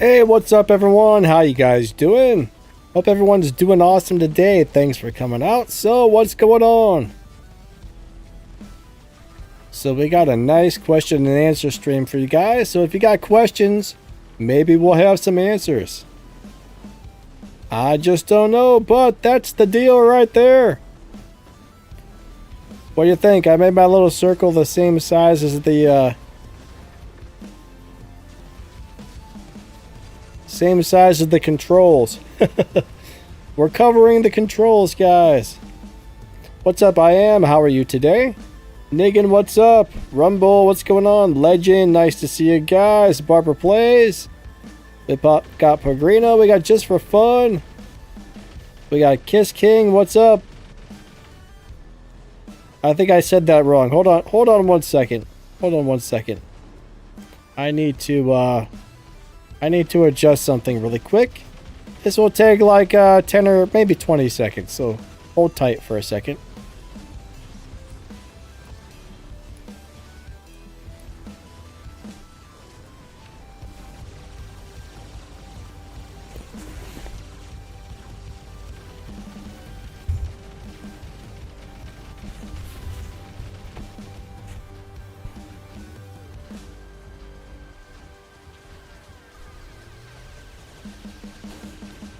Hey, what's up everyone? How you guys doing? Hope everyone's doing awesome today. Thanks for coming out. So, what's going on? So, we got a nice question and answer stream for you guys. So, if you got questions, maybe we'll have some answers. I just don't know, but that's the deal right there. What do you think? I made my little circle the same size as the same size as the controls. We're covering the controls, guys. What's up, I am? How are you today? Niggin, what's up? Rumble, what's going on? Legend, nice to see you guys. Barbara Plays. We got Pagrino, we got Just for Fun. We got Kiss King, what's up? I think I said that wrong. Hold on 1 second. Hold on 1 second. I need to adjust something really quick. This will take like 10 or maybe 20 seconds, so hold tight for a second.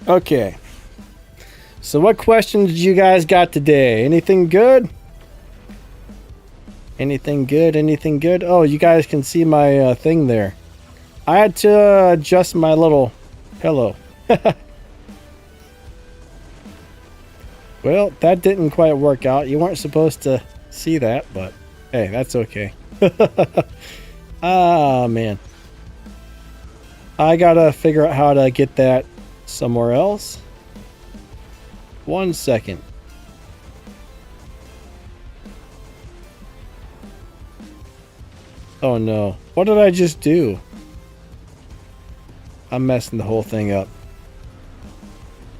Okay, so what questions did you guys got today? Anything good? Anything good? Oh, you guys can see my thing there. I had to adjust my little pillow. Well, that didn't quite work out. You weren't supposed to see that, but hey, that's okay. Ah, man. I gotta figure out how to get that somewhere else. 1 second. Oh no. What did I just do? I'm messing the whole thing up.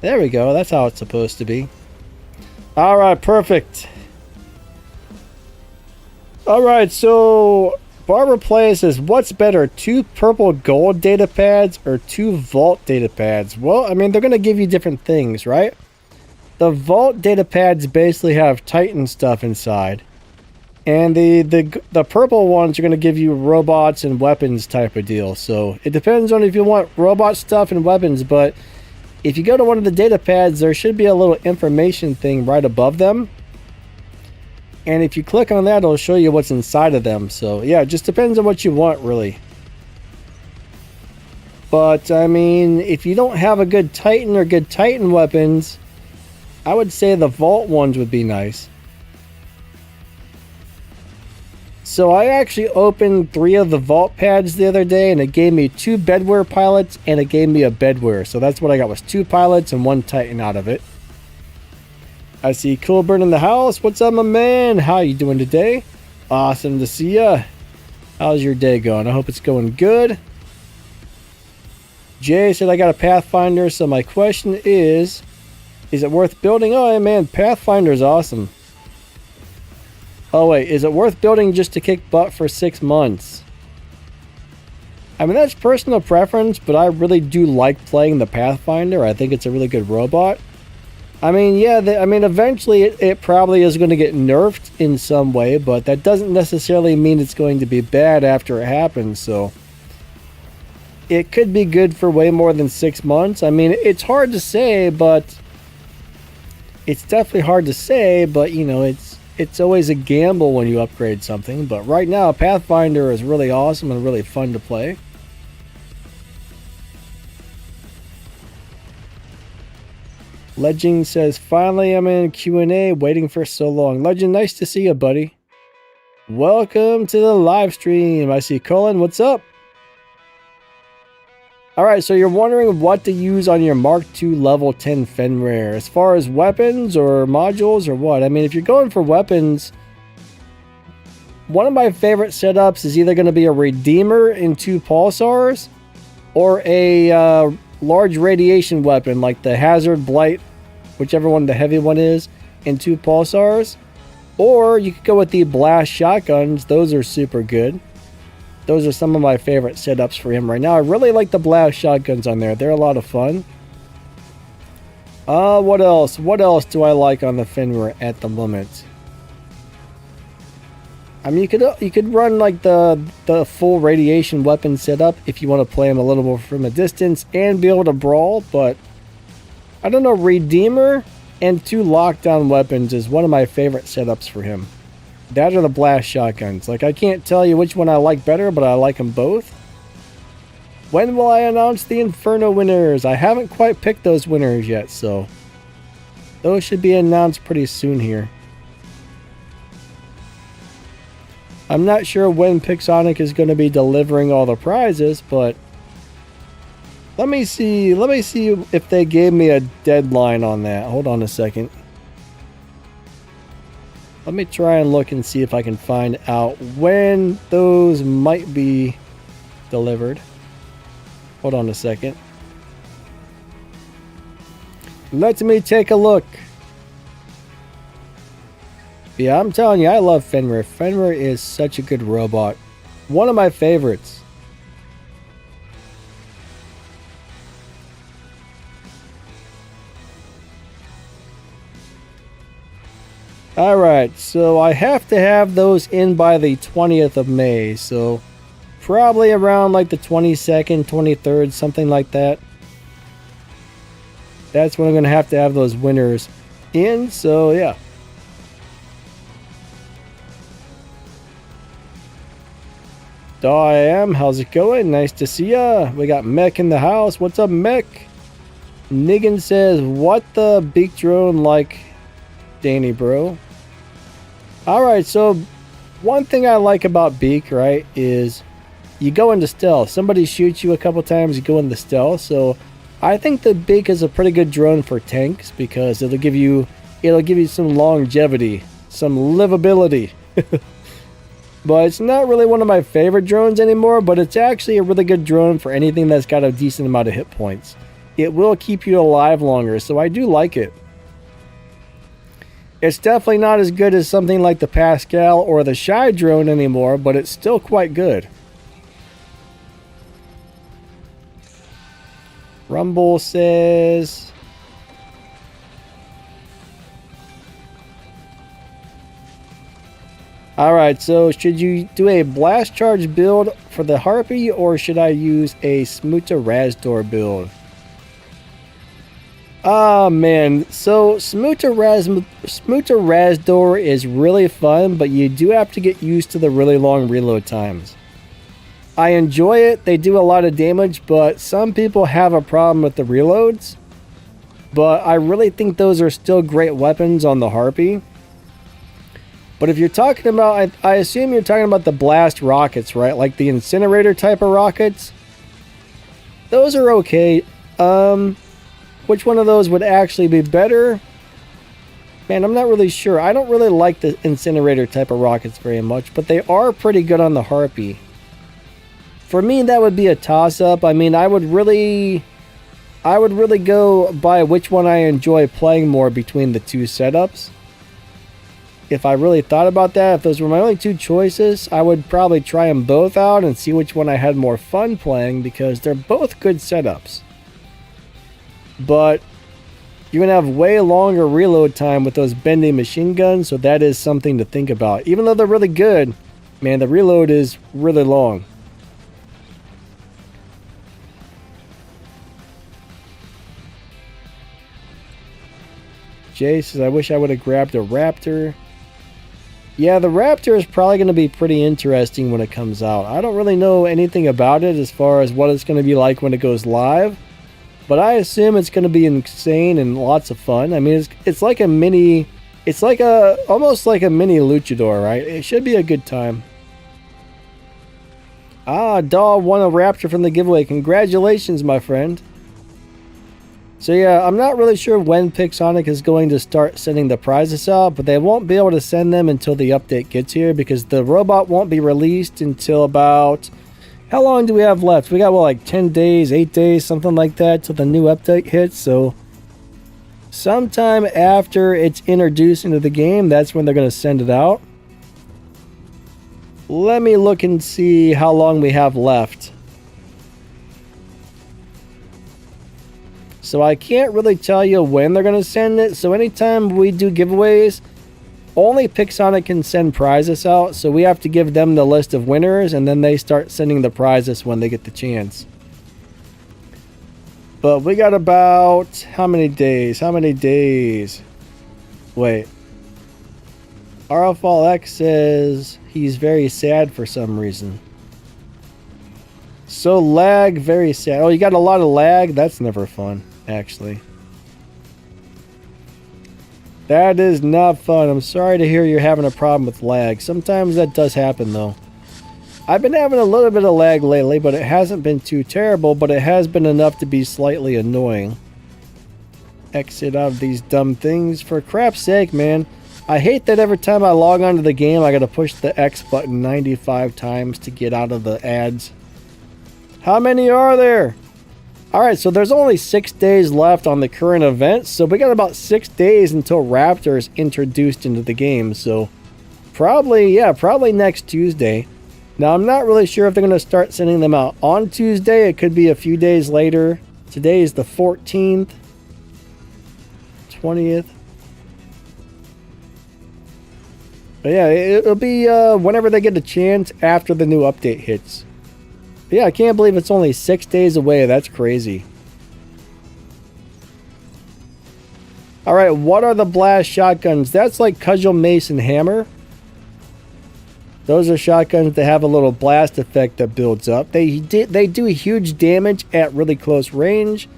There we go. That's how it's supposed to be. Alright, perfect. Alright, so Barbara Plays says, what's better, 2 purple gold data pads or 2 vault data pads? Well, I mean, they're going to give you different things, right? The vault data pads basically have Titan stuff inside. And the purple ones are going to give you robots and weapons type of deal. So it depends on if you want robot stuff and weapons, but if you go to one of the data pads, there should be a little information thing right above them. And if you click on that, it'll show you what's inside of them. So yeah, it just depends on what you want, really. But I mean, if you don't have a good Titan or good Titan weapons, I would say the vault ones would be nice. So I actually opened 3 of the vault pads the other day, and it gave me 2 bedware pilots and it gave me a bedware. So that's what I got, was 2 pilots and 1 Titan out of it. I see Coolburn in the house. What's up, my man? How you doing today? Awesome to see ya. How's your day going? I hope it's going good. Jay said I got a Pathfinder, so my question is it worth building? Oh, man, Pathfinder is awesome. Oh, wait, is it worth building just to kick butt for 6 months? I mean, that's personal preference, but I really do like playing the Pathfinder. I think it's a really good robot. I mean, yeah, eventually it probably is going to get nerfed in some way, but that doesn't necessarily mean it's going to be bad after it happens, so it could be good for way more than 6 months. I mean, it's hard to say, but it's definitely hard to say, but, you know, it's always a gamble when you upgrade something. But right now, Pathfinder is really awesome and really fun to play. Legend says, finally I'm in Q&A, waiting for so long. Legend, nice to see you, buddy. Welcome to the live stream. I see Colin, what's up? Alright, so you're wondering what to use on your Mark II level 10 Fenrir, as far as weapons or modules or what? I mean, if you're going for weapons, one of my favorite setups is either going to be a Redeemer and 2 Pulsars, or a large radiation weapon like the Hazard, Blight, whichever one the heavy one is, and 2 Pulsars. Or you could go with the blast shotguns. Those are super good. those are some of my favorite setups for him right now. I really like the blast shotguns on there. They're a lot of fun. What else? What else do I like on the Fenrir at the moment? I mean, you could run like the full radiation weapon setup if you want to play him a little more from a distance and be able to brawl, but I don't know, Redeemer and 2 lockdown weapons is one of my favorite setups for him. That or the blast shotguns. Like, I can't tell you which one I like better, but I like them both. When will I announce the Inferno winners? I haven't quite picked those winners yet, so those should be announced pretty soon here. I'm not sure when Pixonic is going to be delivering all the prizes, but let me see if they gave me a deadline on that. Hold on a second. Let me try and look and see if I can find out when those might be delivered. Hold on a second. Let me take a look. Yeah, I'm telling you, I love Fenrir. Fenrir is such a good robot. One of my favorites. Alright, so I have to have those in by the 20th of May, so probably around like the 22nd, 23rd, something like that. That's when I'm going to have those winners in, so yeah. I am. How's it going? Nice to see ya. We got Mech in the house. What's up, Mech? Niggin says, what the beak drone like, Danny, bro? Alright, so one thing I like about Beak, right, is you go into stealth. Somebody shoots you a couple times, you go into stealth. So I think the Beak is a pretty good drone for tanks because it'll give you some longevity, some livability. But it's not really one of my favorite drones anymore, but it's actually a really good drone for anything that's got a decent amount of hit points. It will keep you alive longer, so I do like it. It's definitely not as good as something like the Pascal or the Shy drone anymore, but it's still quite good. Rumble says... Alright, so should you do a blast charge build for the Harpy, or should I use a Smuta Razdor build? Ah, man. So Smuta Razdor is really fun, but you do have to get used to the really long reload times. I enjoy it. They do a lot of damage, but some people have a problem with the reloads. But I really think those are still great weapons on the Harpy. But if you're talking about, I assume you're talking about the blast rockets, right? Like the incinerator type of rockets. Those are okay. Which one of those would actually be better? Man, I'm not really sure. I don't really like the incinerator type of rockets very much, but they are pretty good on the Harpy. For me, that would be a toss-up. I mean, I would really go by which one I enjoy playing more between the two setups. If I really thought about that, if those were my only two choices, I would probably try them both out and see which one I had more fun playing, because they're both good setups. But you're going to have way longer reload time with those bending machine guns, so that is something to think about. Even though they're really good, man, the reload is really long. Jay says, I wish I would have grabbed a Raptor. Yeah, the Raptor is probably going to be pretty interesting when it comes out. I don't really know anything about it as far as what it's going to be like when it goes live. But I assume it's going to be insane and lots of fun. I mean, it's like a mini... It's like almost like a mini luchador, right? It should be a good time. Ah, Daw won a Raptor from the giveaway. Congratulations, my friend. So yeah, I'm not really sure when Pixonic is going to start sending the prizes out, but they won't be able to send them until the update gets here, because the robot won't be released until about... How long do we have left? We got, well, like 10 days, 8 days, something like that, till the new update hits. So sometime after it's introduced into the game, that's when they're going to send it out. Let me look and see how long we have left. So I can't really tell you when they're going to send it. So anytime we do giveaways, only Pixonic can send prizes out. So we have to give them the list of winners, and then they start sending the prizes when they get the chance. But we got about, how many days? Wait. RFLX says he's very sad for some reason. So lag, very sad. Oh, you got a lot of lag? That's never fun, actually. That is not fun. I'm sorry to hear you're having a problem with lag. Sometimes that does happen, though. I've been having a little bit of lag lately, but it hasn't been too terrible, but it has been enough to be slightly annoying. Exit out of these dumb things. For crap's sake, man. I hate that every time I log onto the game, I gotta push the X button 95 times to get out of the ads. How many are there? Alright, so there's only 6 days left on the current event, so we got about 6 days until Raptor is introduced into the game, so probably next Tuesday. Now, I'm not really sure if they're going to start sending them out on Tuesday. It could be a few days later. Today is the 14th, 20th. But yeah, it'll be whenever they get a chance after the new update hits. But yeah, I can't believe it's only 6 days away. That's crazy. Alright, what are the blast shotguns? That's like Cudgel, Mace, and Hammer. Those are shotguns that have a little blast effect that builds up. They do huge damage at really close range.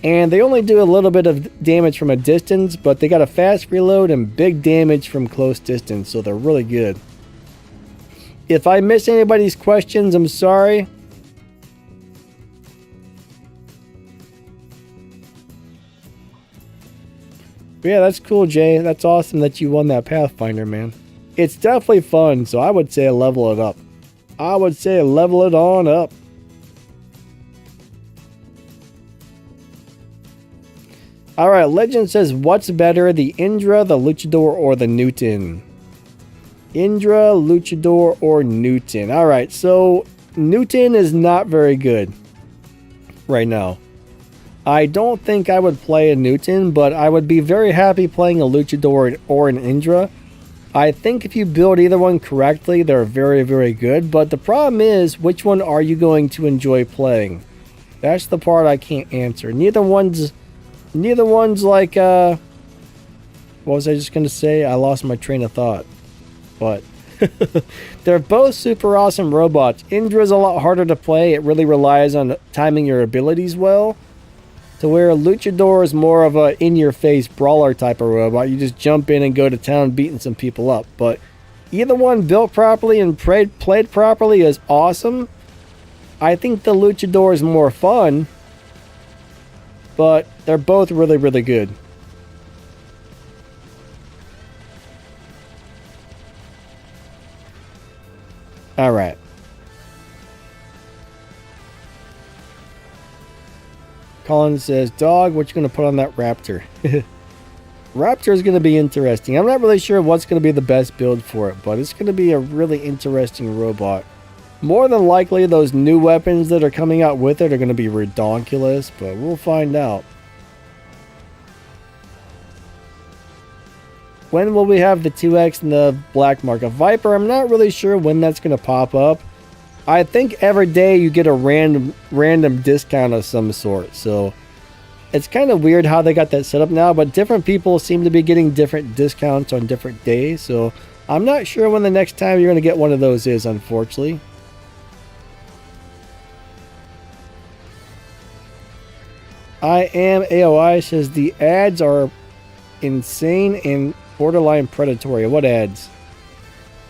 And they only do a little bit of damage from a distance, but they got a fast reload and big damage from close distance, so they're really good. If I miss anybody's questions, I'm sorry. But yeah, that's cool, Jay. That's awesome that you won that Pathfinder, man. It's definitely fun, so I would say level it up. I would say level it on up. Alright, Legend says, what's better, the Indra, the Luchador, or the Newton? Indra, Luchador, or Newton? Alright, so Newton is not very good right now. I don't think I would play a Newton, but I would be very happy playing a Luchador or an Indra. I think if you build either one correctly, they're very, very good. But the problem is, which one are you going to enjoy playing? That's the part I can't answer. Neither one's like, what was I just going to say? I lost my train of thought. But they're both super awesome robots. Indra's a lot harder to play. It really relies on timing your abilities well. To where Luchador is more of a in-your-face brawler type of robot. You just jump in and go to town beating some people up. But either one built properly and played properly is awesome. I think the Luchador is more fun. But they're both really, really good. Alright. Colin says, dog, what you going to put on that Raptor? Raptor is going to be interesting. I'm not really sure what's going to be the best build for it, but it's going to be a really interesting robot. More than likely, those new weapons that are coming out with it are going to be redonkulous, but we'll find out. When will we have the 2X and the Black Market Viper? I'm not really sure when that's going to pop up. I think every day you get a random discount of some sort. So it's kind of weird how they got that set up now, but different people seem to be getting different discounts on different days. So I'm not sure when the next time you're going to get one of those is, unfortunately. I am AOI says the ads are insane and borderline predatory. What ads?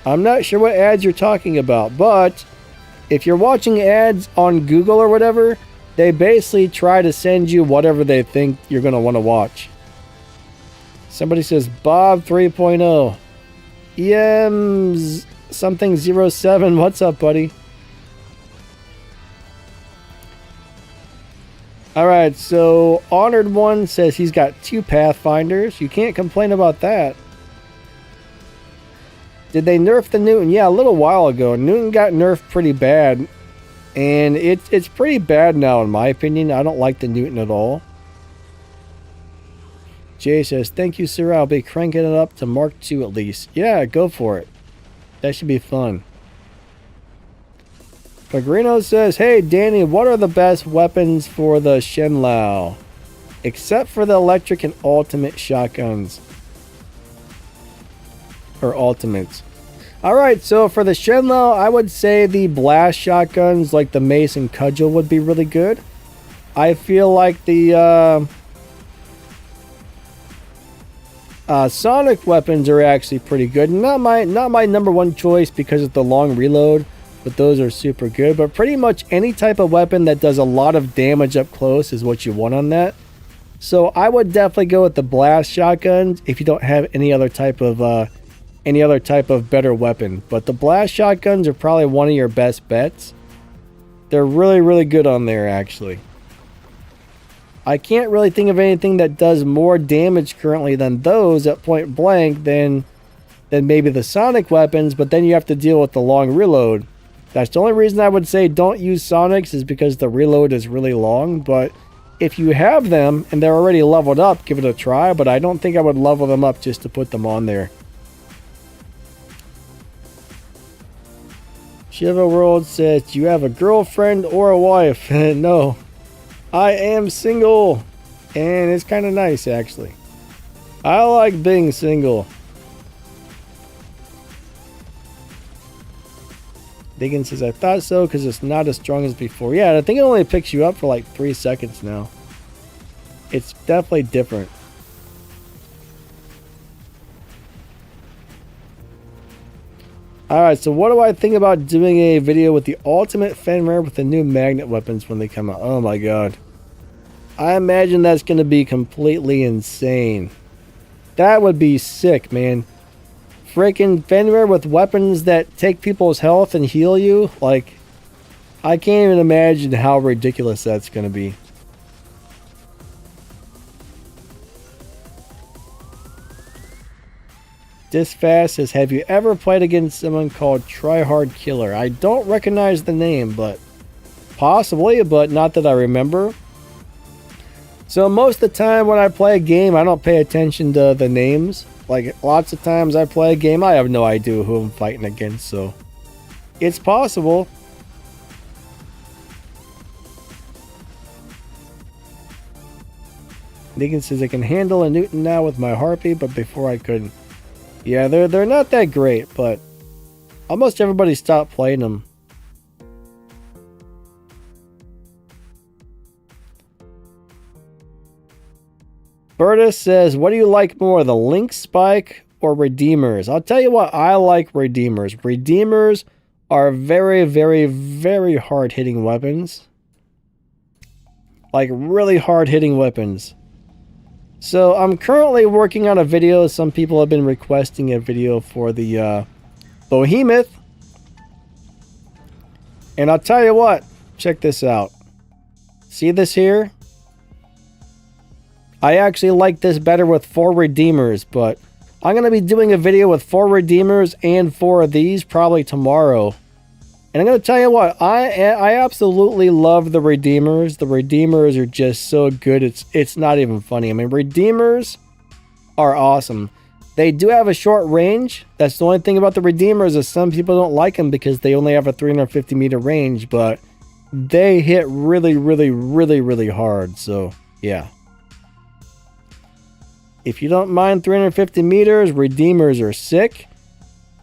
I'm not sure what ads you're talking about, but if you're watching ads on Google or whatever, they basically try to send you whatever they think you're going to want to watch. Somebody says Bob 3.0. EMs something 07. What's up, buddy? Alright, so Honored One says he's got 2 Pathfinders. You can't complain about that. Did they nerf the Newton? Yeah, a little while ago. Newton got nerfed pretty bad. And it's pretty bad now, in my opinion. I don't like the Newton at all. Jay says, thank you, sir. I'll be cranking it up to Mark II at least. Yeah, go for it. That should be fun. Pellegrino says, hey, Danny, what are the best weapons for the Shenlao? Except for the electric and ultimate shotguns. Or ultimates. Alright, so for the Shenlao, I would say the blast shotguns like the mace and cudgel would be really good. I feel like the sonic weapons are actually pretty good. Not my number one choice because of the long reload, but those are super good. But pretty much any type of weapon that does a lot of damage up close is what you want on that. So I would definitely go with the blast shotguns if you don't have any other type of better weapon. But the blast shotguns are probably one of your best bets. They're really, really good on there, actually. I can't really think of anything that does more damage currently than those at point blank than maybe the sonic weapons, but then you have to deal with the long reload. That's the only reason I would say don't use sonics, is because the reload is really long. But if you have them and they're already leveled up, give it a try. But I don't think I would level them up just to put them on there. Shiva World says, do you have a girlfriend or a wife? No. I am single. And it's kind of nice, actually. I like being single. Diggins says, I thought so because it's not as strong as before. Yeah, I think it only picks you up for like 3 seconds now. It's definitely different. Alright, so what do I think about doing a video with the ultimate Fenrir with the new magnet weapons when they come out? Oh my god. I imagine that's going to be completely insane. That would be sick, man. Freaking Fenrir with weapons that take people's health and heal you. Like, I can't even imagine how ridiculous that's going to be. Disfast says, have you ever played against someone called Tryhard Killer? I don't recognize the name, but possibly, but not that I remember. So most of the time when I play a game, I don't pay attention to the names. Like, lots of times I play a game, I have no idea who I'm fighting against, so it's possible. Negan says, I can handle a Newton now with my Harpy, but before I couldn't. Yeah, they're not that great, but almost everybody stopped playing them. Berta says, what do you like more, the Link Spike or Redeemers? I'll tell you what, I like Redeemers. Redeemers are very, very, very hard-hitting weapons. Like, really hard-hitting weapons. So, I'm currently working on a video. Some people have been requesting a video for the Behemoth. And I'll tell you what, check this out. See this here? I actually like this better with 4 Redeemers, but I'm going to be doing a video with 4 Redeemers and 4 of these probably tomorrow. And I'm going to tell you what, I absolutely love the Redeemers. The Redeemers are just so good, it's not even funny. I mean, Redeemers are awesome. They do have a short range. That's the only thing about the Redeemers, is some people don't like them because they only have a 350 meter range, but they hit really, really, really, really hard. So, yeah. If you don't mind 350 meters, Redeemers are sick.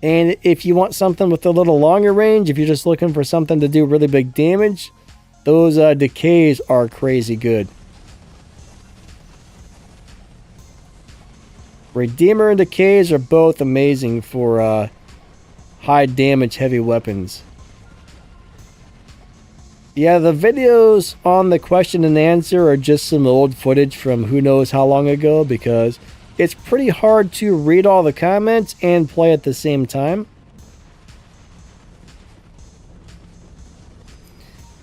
And if you want something with a little longer range, if you're just looking for something to do really big damage, those decays are crazy good. Redeemer and decays are both amazing for high damage heavy weapons. Yeah, the videos on the question and answer are just some old footage from who knows how long ago, because it's pretty hard to read all the comments and play at the same time.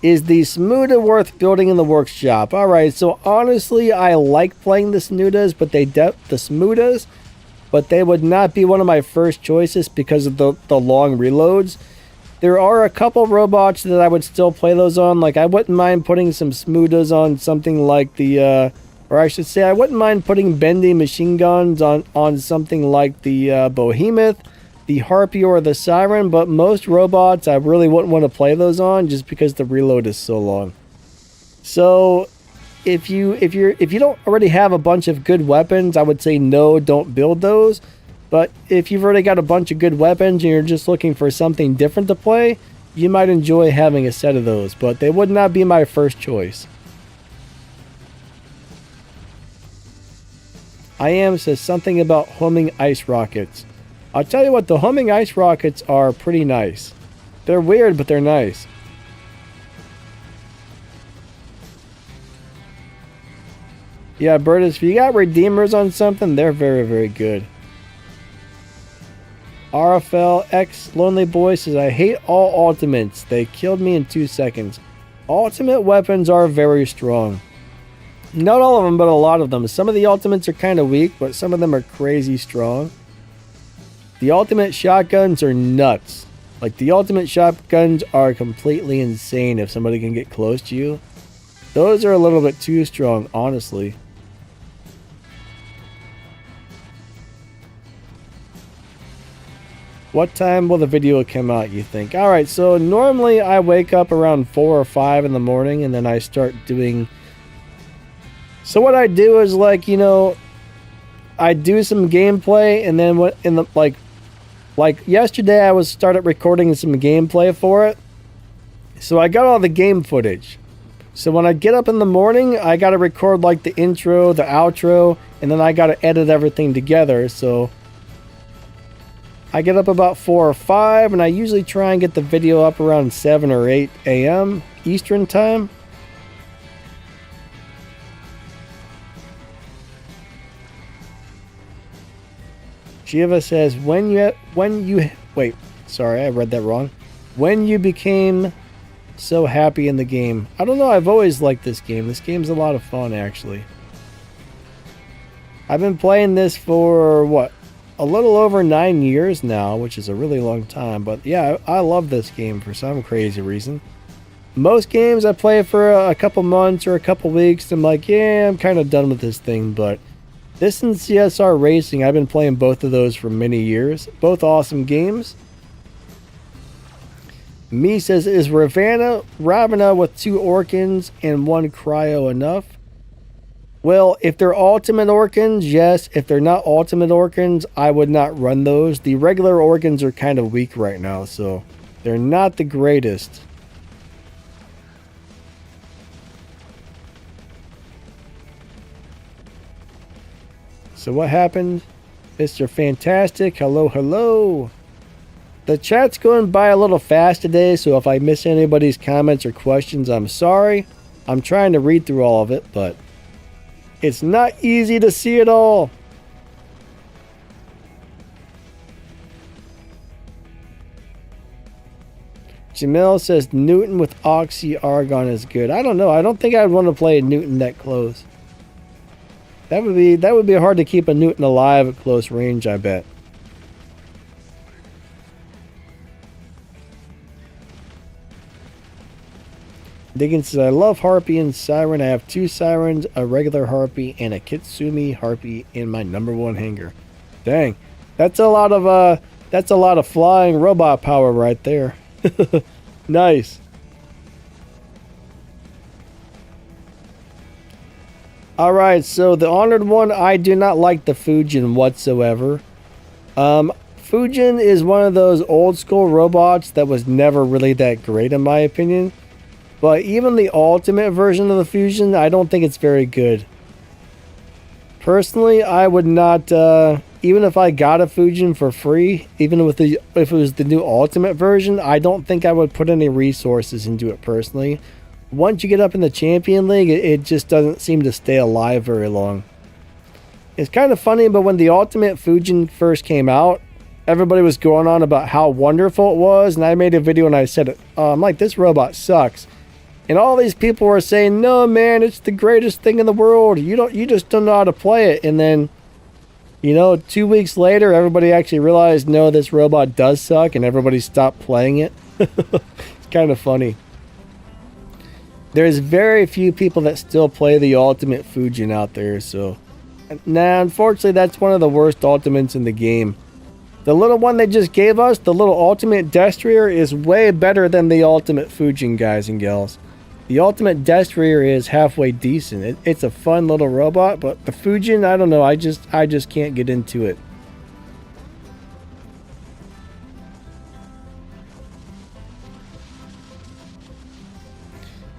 Is the Smuda worth building in the workshop? Alright, so honestly, I like playing the Smudas, but the Smudas, but they would not be one of my first choices because of the long reloads. There are a couple robots that I would still play those on. Like, I wouldn't mind putting some Smudas on something like the, or I should say, I wouldn't mind putting bendy machine guns on something like the Behemoth, the Harpy, or the Siren. But most robots, I really wouldn't want to play those on just because the reload is so long. So, if you don't already have a bunch of good weapons, I would say no, don't build those. But if you've already got a bunch of good weapons and you're just looking for something different to play, you might enjoy having a set of those, but they would not be my first choice. I am says something about homing ice rockets. I'll tell you what, the homing ice rockets are pretty nice. They're weird, but they're nice. Yeah, Bertus, if you got redeemers on something, they're very, very good. RFL X Lonely Boy says, I hate all ultimates. They killed me in 2 seconds. Ultimate weapons are very strong. Not all of them, but a lot of them. Some of the ultimates are kind of weak, but some of them are crazy strong. The ultimate shotguns are nuts. Like, the ultimate shotguns are completely insane if somebody can get close to you. Those are a little bit too strong, honestly. What time will the video come out, you think? Alright, so normally I wake up around 4 or 5 in the morning and then I start doing... So what I do is, like, you know, I do some gameplay and then what in the like yesterday I started recording some gameplay for it. So I got all the game footage. So when I get up in the morning, I got to record like the intro, the outro, and then I got to edit everything together. So I get up about 4 or 5, and I usually try and get the video up around 7 or 8 a.m. Eastern time. Shiva says, when you became so happy in the game. I don't know, I've always liked this game. This game's a lot of fun, actually. I've been playing this for, what, a little over 9 years now, which is a really long time. But yeah, I love this game for some crazy reason. Most games I play for a couple months or a couple weeks. I'm like, yeah, I'm kind of done with this thing. But this and CSR Racing, I've been playing both of those for many years. Both awesome games. Me says, is Ravana with 2 Orkans and 1 Cryo enough? Well, if they're ultimate Orkans, yes. If they're not ultimate Orkans, I would not run those. The regular Orkans are kind of weak right now, so they're not the greatest. So what happened? Mr. Fantastic, hello, hello. The chat's going by a little fast today, so if I miss anybody's comments or questions, I'm sorry. I'm trying to read through all of it, but it's not easy to see it all. Jamil says Newton with Oxy Argon is good. I don't know. I don't think I'd want to play a Newton that close. That would be hard to keep a Newton alive at close range, I bet. Diggins says, I love Harpy and Siren. I have 2 Sirens, a regular Harpy, and a Kitsumi Harpy in my #1 hangar. Dang. That's a lot of flying robot power right there. Nice. Alright, so the Honored One, I do not like the Fujin whatsoever. Fujin is one of those old school robots that was never really that great in my opinion. But even the ultimate version of the Fusion, I don't think it's very good. Personally, I would not, even if I got a Fujin for free, even with if it was the new ultimate version, I don't think I would put any resources into it personally. Once you get up in the Champion League, it just doesn't seem to stay alive very long. It's kind of funny, but when the ultimate Fujin first came out, everybody was going on about how wonderful it was, and I made a video and I said, I'm like, this robot sucks. And all these people were saying, no man, it's the greatest thing in the world. You just don't know how to play it. And then You know, 2 weeks later, everybody actually realized, no, this robot does suck, and everybody stopped playing it. It's kind of funny. There's very few people that still play the Ultimate Fujin out there, so... Nah, unfortunately, that's one of the worst ultimates in the game. The little one they just gave us, the little Ultimate Destroyer, is way better than the Ultimate Fujin, guys and gals. The Ultimate Destroyer is halfway decent. It's a fun little robot, but the Fujin, I don't know, I just can't get into it.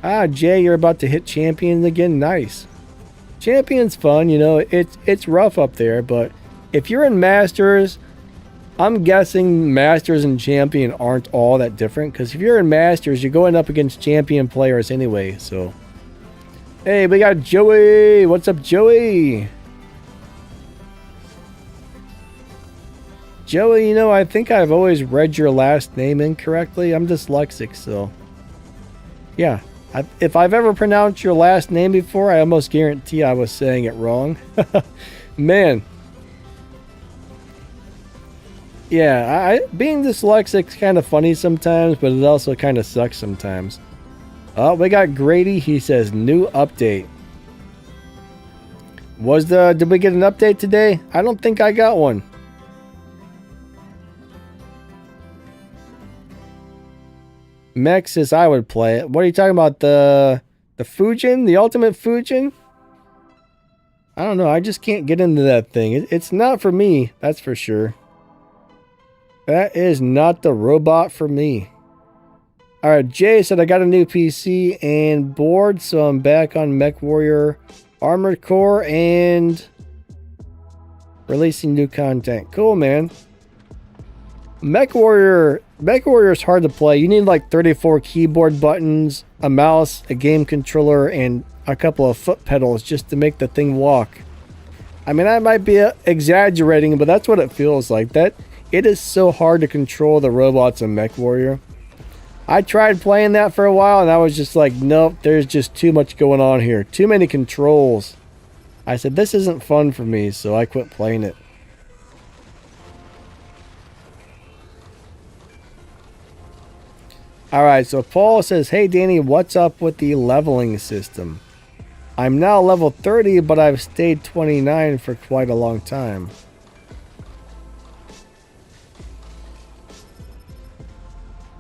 Ah, Jay, you're about to hit Champions again. Nice. Champion's fun, you know, it's rough up there, but if you're in Masters, I'm guessing Masters and Champion aren't all that different, because if you're in Masters, you're going up against Champion players anyway, so. Hey, we got Joey! What's up, Joey? Joey, you know, I think I've always read your last name incorrectly. I'm dyslexic, so. Yeah. If I've ever pronounced your last name before, I almost guarantee I was saying it wrong. Man. Yeah, being dyslexic is kind of funny sometimes, but it also kind of sucks sometimes. Oh, we got Grady. He says, new update. Did we get an update today? I don't think I got one. Mex says I would play it. What are you talking about? The Fujin? The Ultimate Fujin? I don't know. I just can't get into that thing. It's not for me. That's for sure. That is not the robot for me. Alright, Jay said I got a new PC and board, so I'm back on MechWarrior Armored Core and releasing new content. Cool, man. MechWarrior is hard to play. You need like 34 keyboard buttons, a mouse, a game controller, and a couple of foot pedals just to make the thing walk. I mean, I might be exaggerating, but that's what it feels like. It is so hard to control the robots in MechWarrior. I tried playing that for a while, and I was just like, nope, there's just too much going on here. Too many controls. I said, this isn't fun for me, so I quit playing it. Alright, so Paul says, hey Danny, what's up with the leveling system? I'm now level 30, but I've stayed 29 for quite a long time.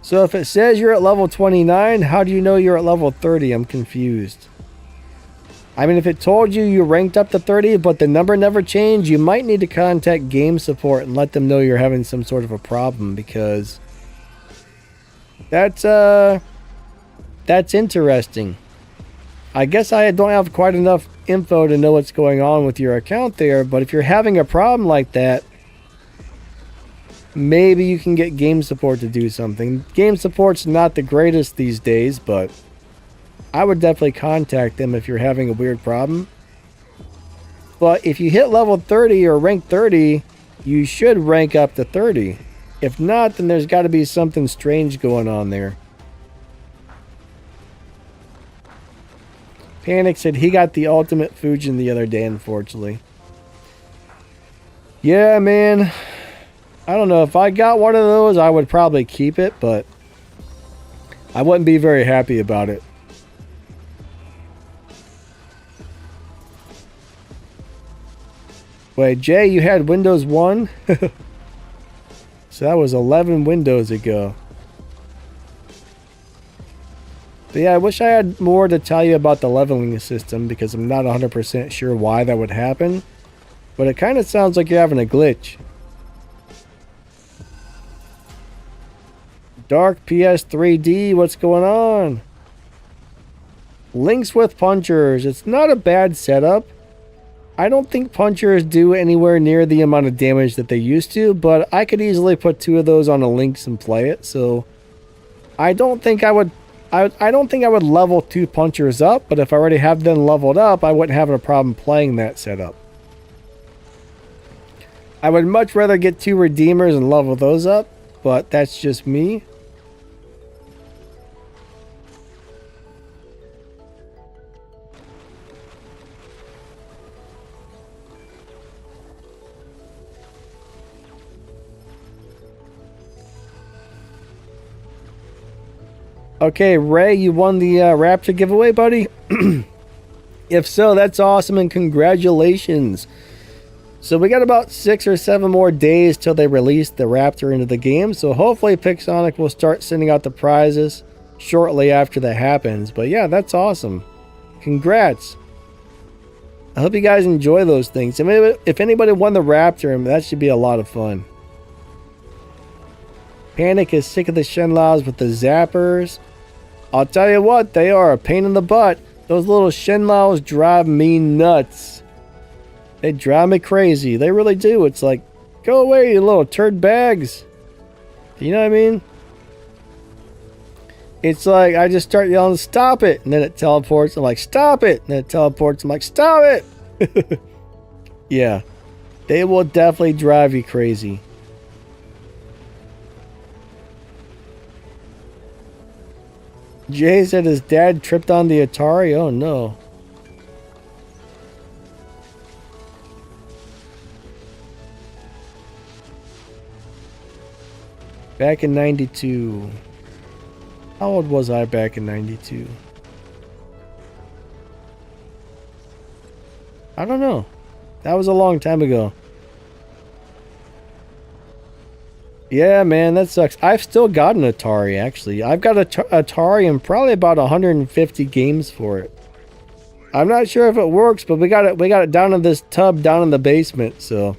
So if it says you're at level 29, how do you know you're at level 30? I'm confused. I mean, if it told you you ranked up to 30, but the number never changed, you might need to contact game support and let them know you're having some sort of a problem, because that's interesting. I guess I don't have quite enough info to know what's going on with your account there, but if you're having a problem like that, maybe you can get game support to do something. Game support's not the greatest these days, but I would definitely contact them if you're having a weird problem. But if you hit level 30 or rank 30, you should rank up to 30. If not, then there's got to be something strange going on there. Panic said he got the Ultimate Fujin the other day, unfortunately. Yeah, man. I don't know. If I got one of those, I would probably keep it, but I wouldn't be very happy about it. Wait, Jay, you had Windows 1? So that was 11 Windows ago. But yeah, I wish I had more to tell you about the leveling system, because I'm not 100% sure why that would happen. But it kind of sounds like you're having a glitch. Dark PS3D, what's going on? Links with punchers. It's not a bad setup. I don't think punchers do anywhere near the amount of damage that they used to, but I could easily put 2 of those on a Lynx and play it, so I don't think I would level 2 punchers up, but if I already have them leveled up, I wouldn't have a problem playing that setup. I would much rather get 2 redeemers and level those up, but that's just me. Okay, Ray, you won the Raptor giveaway, buddy? If so, that's awesome and congratulations. So we got about 6 or 7 more days till they release the Raptor into the game. So hopefully Pixonic will start sending out the prizes shortly after that happens. But yeah, that's awesome. Congrats. I hope you guys enjoy those things. If anybody won the Raptor, that should be a lot of fun. Panic is sick of the Shenlaos with the zappers. I'll tell you what, they are a pain in the butt. Those little Shenlaos drive me nuts. They drive me crazy. They really do. It's like, go away, you little turd bags. You know what I mean? It's like, I just start yelling, stop it. And then it teleports. I'm like, stop it. And then it teleports. I'm like, stop it. Yeah. They will definitely drive you crazy. Jay said his dad tripped on the Atari. Oh no. Back in 92. How old was I back in 92? I don't know. That was a long time ago. Yeah, man, that sucks. I've still got an Atari, actually. I've got an Atari and probably about 150 games for it. I'm not sure if it works, but we got it down in this tub down in the basement, so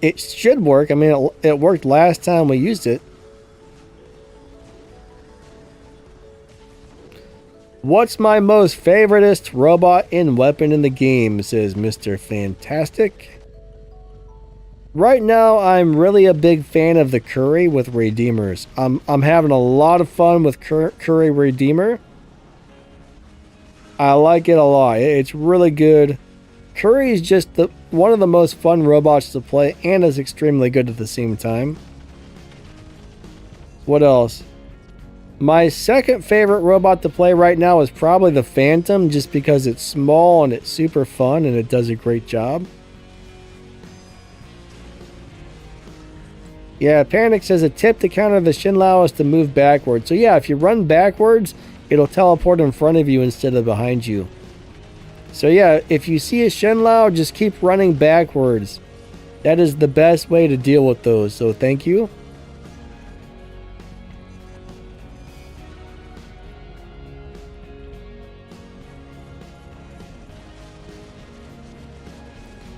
it should work. I mean, it worked last time we used it. What's my most favoriteest robot and weapon in the game, says Mr. Fantastic. Right now, I'm really a big fan of the Curry with Redeemers. I'm having a lot of fun with Curry Redeemer. I like it a lot. It's really good. Curry is just one of the most fun robots to play and is extremely good at the same time. What else? My second favorite robot to play right now is probably the Phantom, just because it's small and it's super fun and it does a great job. Yeah, Panic says a tip to counter the Shenlao is to move backwards. So yeah, if you run backwards, it'll teleport in front of you instead of behind you. So yeah, if you see a Shenlao, just keep running backwards. That is the best way to deal with those. So thank you.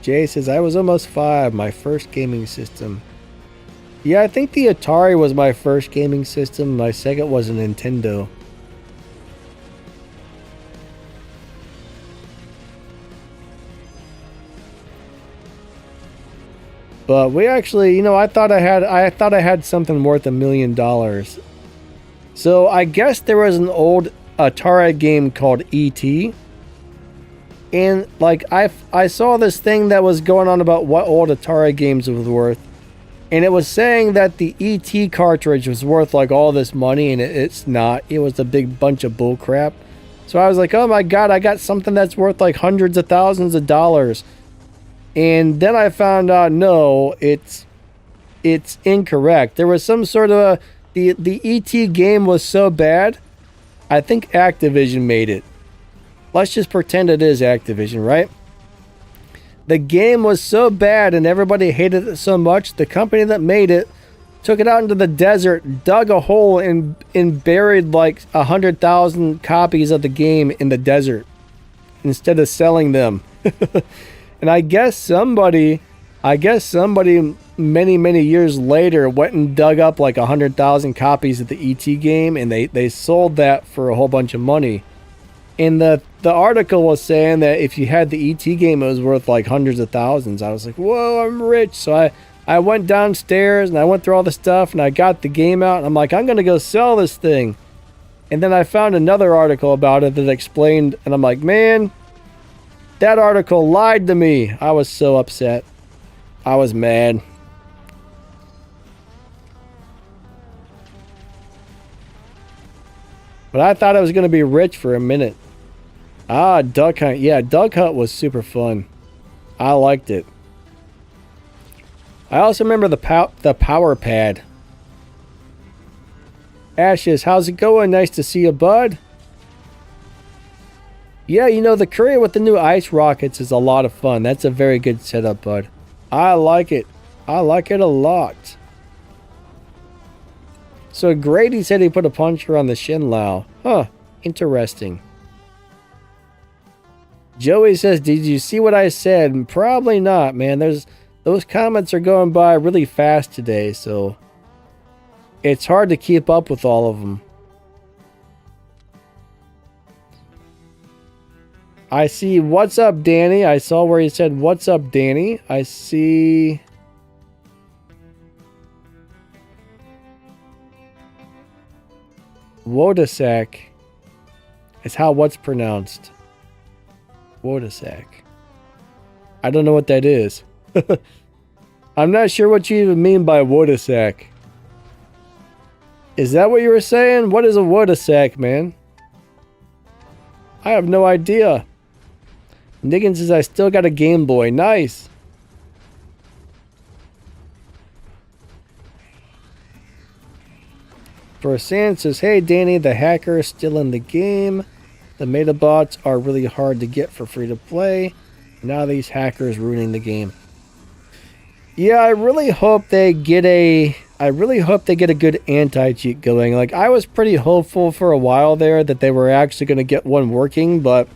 Jay says, I was almost 5, my first gaming system. Yeah, I think the Atari was my first gaming system. My second was a Nintendo. But we actually, you know, I thought I had something worth $1 million. So I guess there was an old Atari game called E.T. And like I saw this thing that was going on about what old Atari games was worth. And it was saying that the E.T. cartridge was worth like all this money, and it's not. It was a big bunch of bull crap. So I was like, oh my god, I got something that's worth like hundreds of thousands of dollars. And then I found out, no, it's incorrect. There was some sort of the E.T. game was so bad, I think Activision made it. Let's just pretend it is Activision, right? The game was so bad and everybody hated it so much, the company that made it took it out into the desert, dug a hole, and buried like 100,000 copies of the game in the desert instead of selling them. And I guess somebody many years later went and dug up like 100,000 copies of the E.T. game, and they sold that for a whole bunch of money. And the article was saying that if you had the E.T. game, it was worth like hundreds of thousands. I was like, whoa, I'm rich. So I went downstairs and I went through all the stuff and I got the game out. And I'm like, I'm going to go sell this thing. And then I found another article about it that explained. And I'm like, man, that article lied to me. I was so upset. I was mad. But I thought I was going to be rich for a minute. Ah, Duck Hunt. Yeah, Duck Hunt was super fun. I liked it. I also remember the power pad. Ashes, how's it going? Nice to see you, bud. Yeah, you know, the courier with the new ice rockets is a lot of fun. That's a very good setup, bud. I like it. I like it a lot. So Grady said he put a puncher on the Shinlao. Huh, interesting. Joey says, did you see what I said? Probably not, man. Those comments are going by really fast today, so it's hard to keep up with all of them. I see, what's up, Danny? I saw where he said, what's up, Danny? I see... Wodasak is how what's pronounced. Wodasak. I don't know what that is. I'm not sure what you even mean by Wodasak. Is that what you were saying? What is a Wodasak, man? I have no idea. Niggin says I still got a Game Boy. Nice. Forsan says, hey Danny, the hacker is still in the game. The metabots are really hard to get for free to play. Now these hackers ruining the game. Yeah, I really hope they get a good anti-cheat going. Like, I was pretty hopeful for a while there that they were actually going to get one working, but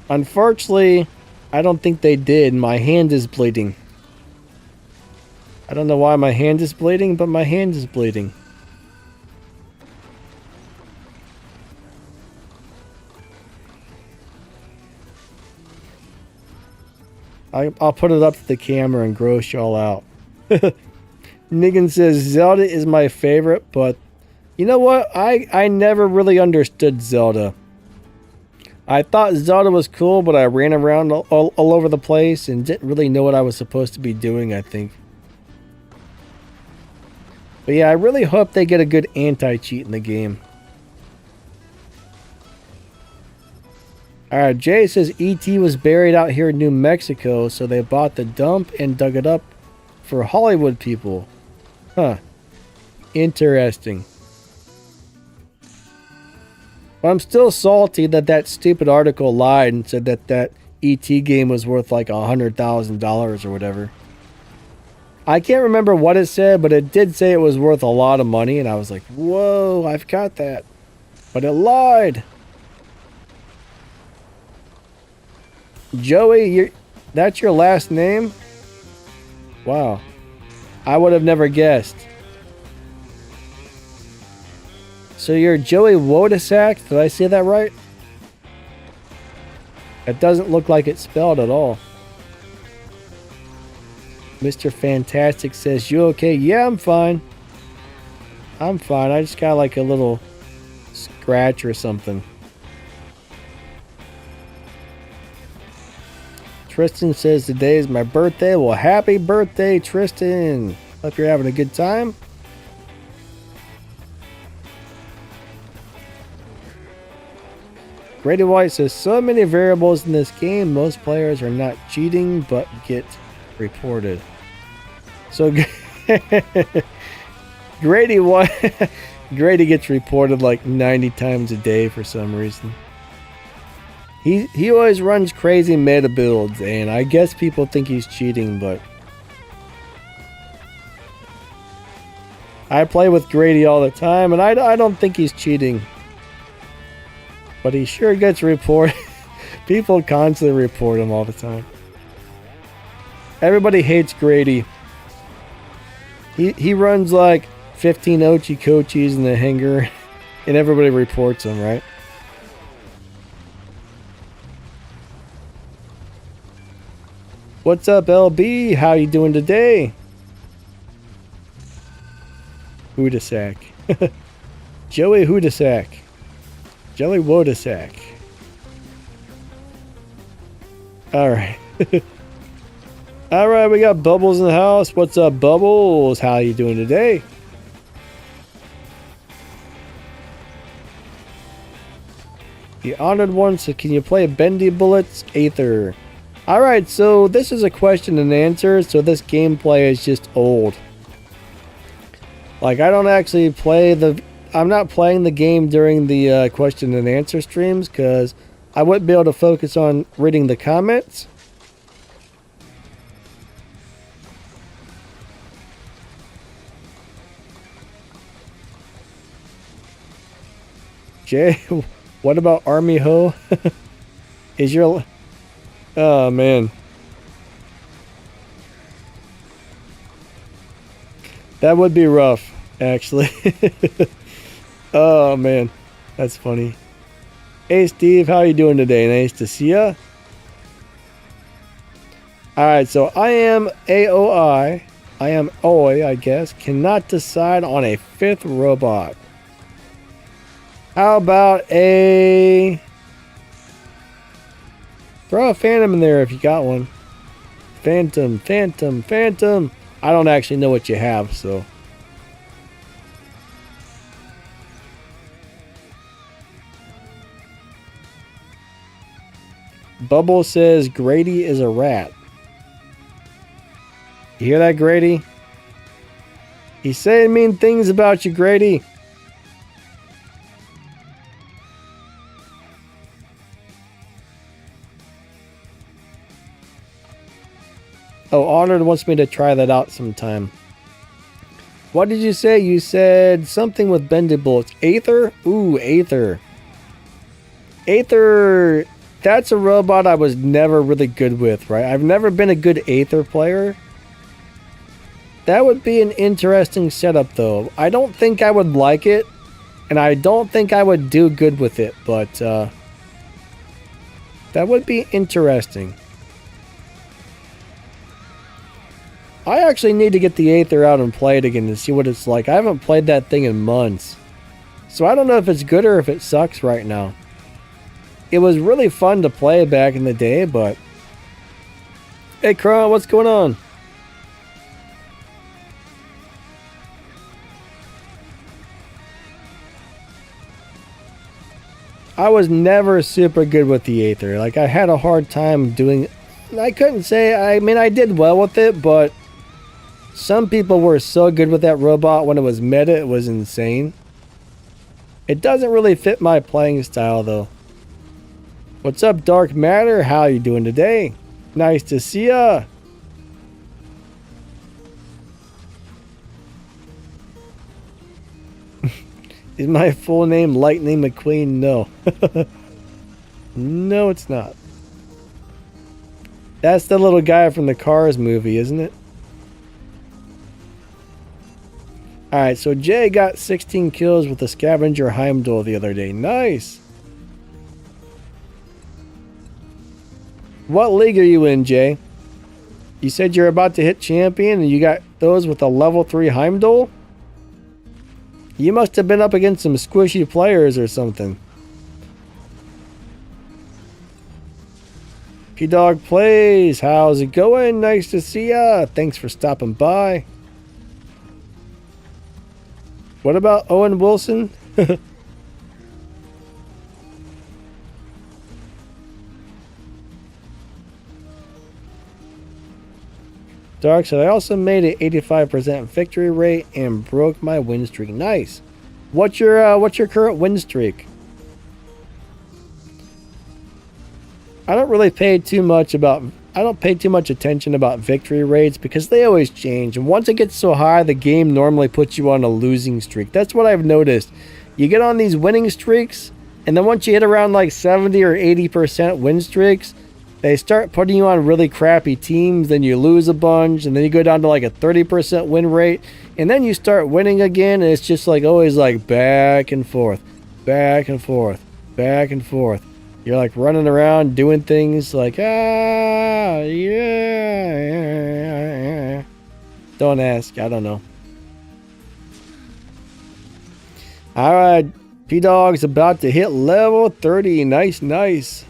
unfortunately, I don't think they did. My hand is bleeding. I don't know why my hand is bleeding, but my hand is bleeding. I'll put it up to the camera and gross y'all out. Niggin says, Zelda is my favorite, but you know what? I never really understood Zelda. I thought Zelda was cool, but I ran around all over the place and didn't really know what I was supposed to be doing, I think. But yeah, I really hope they get a good anti-cheat in the game. Alright, Jay says E.T. was buried out here in New Mexico, so they bought the dump and dug it up for Hollywood people. Huh. Interesting. But I'm still salty that that stupid article lied and said that that E.T. game was worth like $100,000 or whatever. I can't remember what it said, but it did say it was worth a lot of money, and I was like, whoa, I've got that. But it lied. Joey, that's your last name? Wow. I would have never guessed. So you're Joey Wodasak? Did I say that right? It doesn't look like it's spelled at all. Mr. Fantastic says, you okay? Yeah, I'm fine. I'm fine. I just got like a little scratch or something. Tristan says today is my birthday. Well, happy birthday, Tristan. Hope you're having a good time. Grady White says, so many variables in this game. Most players are not cheating, but get reported. So, Grady White, Grady gets reported like 90 times a day for some reason. He always runs crazy meta builds, and I guess people think he's cheating, but I play with Grady all the time, and I don't think he's cheating. But he sure gets reported. People constantly report him all the time. Everybody hates Grady. He runs like 15 Ochi Kochis in the hangar, and everybody reports him, right? What's up, LB? How you doing today? Hudasak. Joey Hudasak. Jelly Wodasak. Alright. Alright, we got Bubbles in the house. What's up, Bubbles? How you doing today? The Honored One, so can you play Bendy Bullets? Aether. Alright, so this is a question and answer, so this gameplay is just old. Like, I don't actually play I'm not playing the game during the question and answer streams because I wouldn't be able to focus on reading the comments. Jay, what about Army Ho? Is your... Oh, man. That would be rough, actually. Oh, man. That's funny. Hey, Steve, how you doing today? Nice to see ya. Alright, so I am AOI. I am OI, I guess. Cannot decide on a 5th robot. How about a... Throw a Phantom in there if you got one. Phantom, Phantom, Phantom. I don't actually know what you have, so... Bubble says Grady is a rat. You hear that, Grady? He's saying mean things about you, Grady. Oh, Honored wants me to try that out sometime. What did you say? You said something with bended bullets. Aether? Ooh, Aether. Aether, that's a robot I was never really good with, right? I've never been a good Aether player. That would be an interesting setup, though. I don't think I would like it, and I don't think I would do good with it, but that would be interesting. I actually need to get the Aether out and play it again to see what it's like. I haven't played that thing in months. So I don't know if it's good or if it sucks right now. It was really fun to play back in the day, but... Hey, Kron, what's going on? I was never super good with the Aether. Like, I had a hard time doing... I couldn't say... I mean, I did well with it, but... Some people were so good with that robot when it was meta, it was insane. It doesn't really fit my playing style, though. What's up, Dark Matter? How you doing today? Nice to see ya. Is my full name Lightning McQueen? No. No, it's not. That's the little guy from the Cars movie, isn't it? Alright, so Jay got 16 kills with the Scavenger Heimdall the other day. Nice! What league are you in, Jay? You said you're about to hit champion and you got those with a level 3 Heimdall? You must have been up against some squishy players or something. P-Dog Plays, how's it going? Nice to see ya. Thanks for stopping by. What about Owen Wilson? Dark said I also made an 85% victory rate and broke my win streak. Nice. What's your current win streak? I don't pay too much attention about victory rates because they always change. And once it gets so high, the game normally puts you on a losing streak. That's what I've noticed. You get on these winning streaks, and then once you hit around like 70 or 80% win streaks, they start putting you on really crappy teams. Then you lose a bunch, and then you go down to like a 30% win rate, and then you start winning again, and it's just like always like back and forth, back and forth, back and forth. You're like running around doing things like, yeah. Don't ask. I don't know. Alright. P-Dog's about to hit level 30. Nice, nice.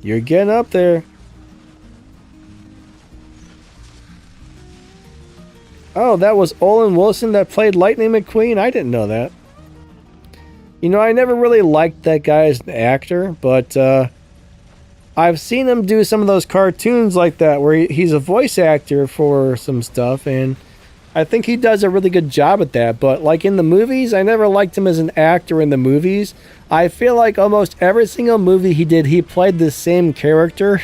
You're getting up there. Oh, that was Owen Wilson that played Lightning McQueen? I didn't know that. You know, I never really liked that guy as an actor, but I've seen him do some of those cartoons like that where he's a voice actor for some stuff, and I think he does a really good job at that. But like in the movies, I never liked him as an actor in the movies. I feel like almost every single movie he did, he played the same character.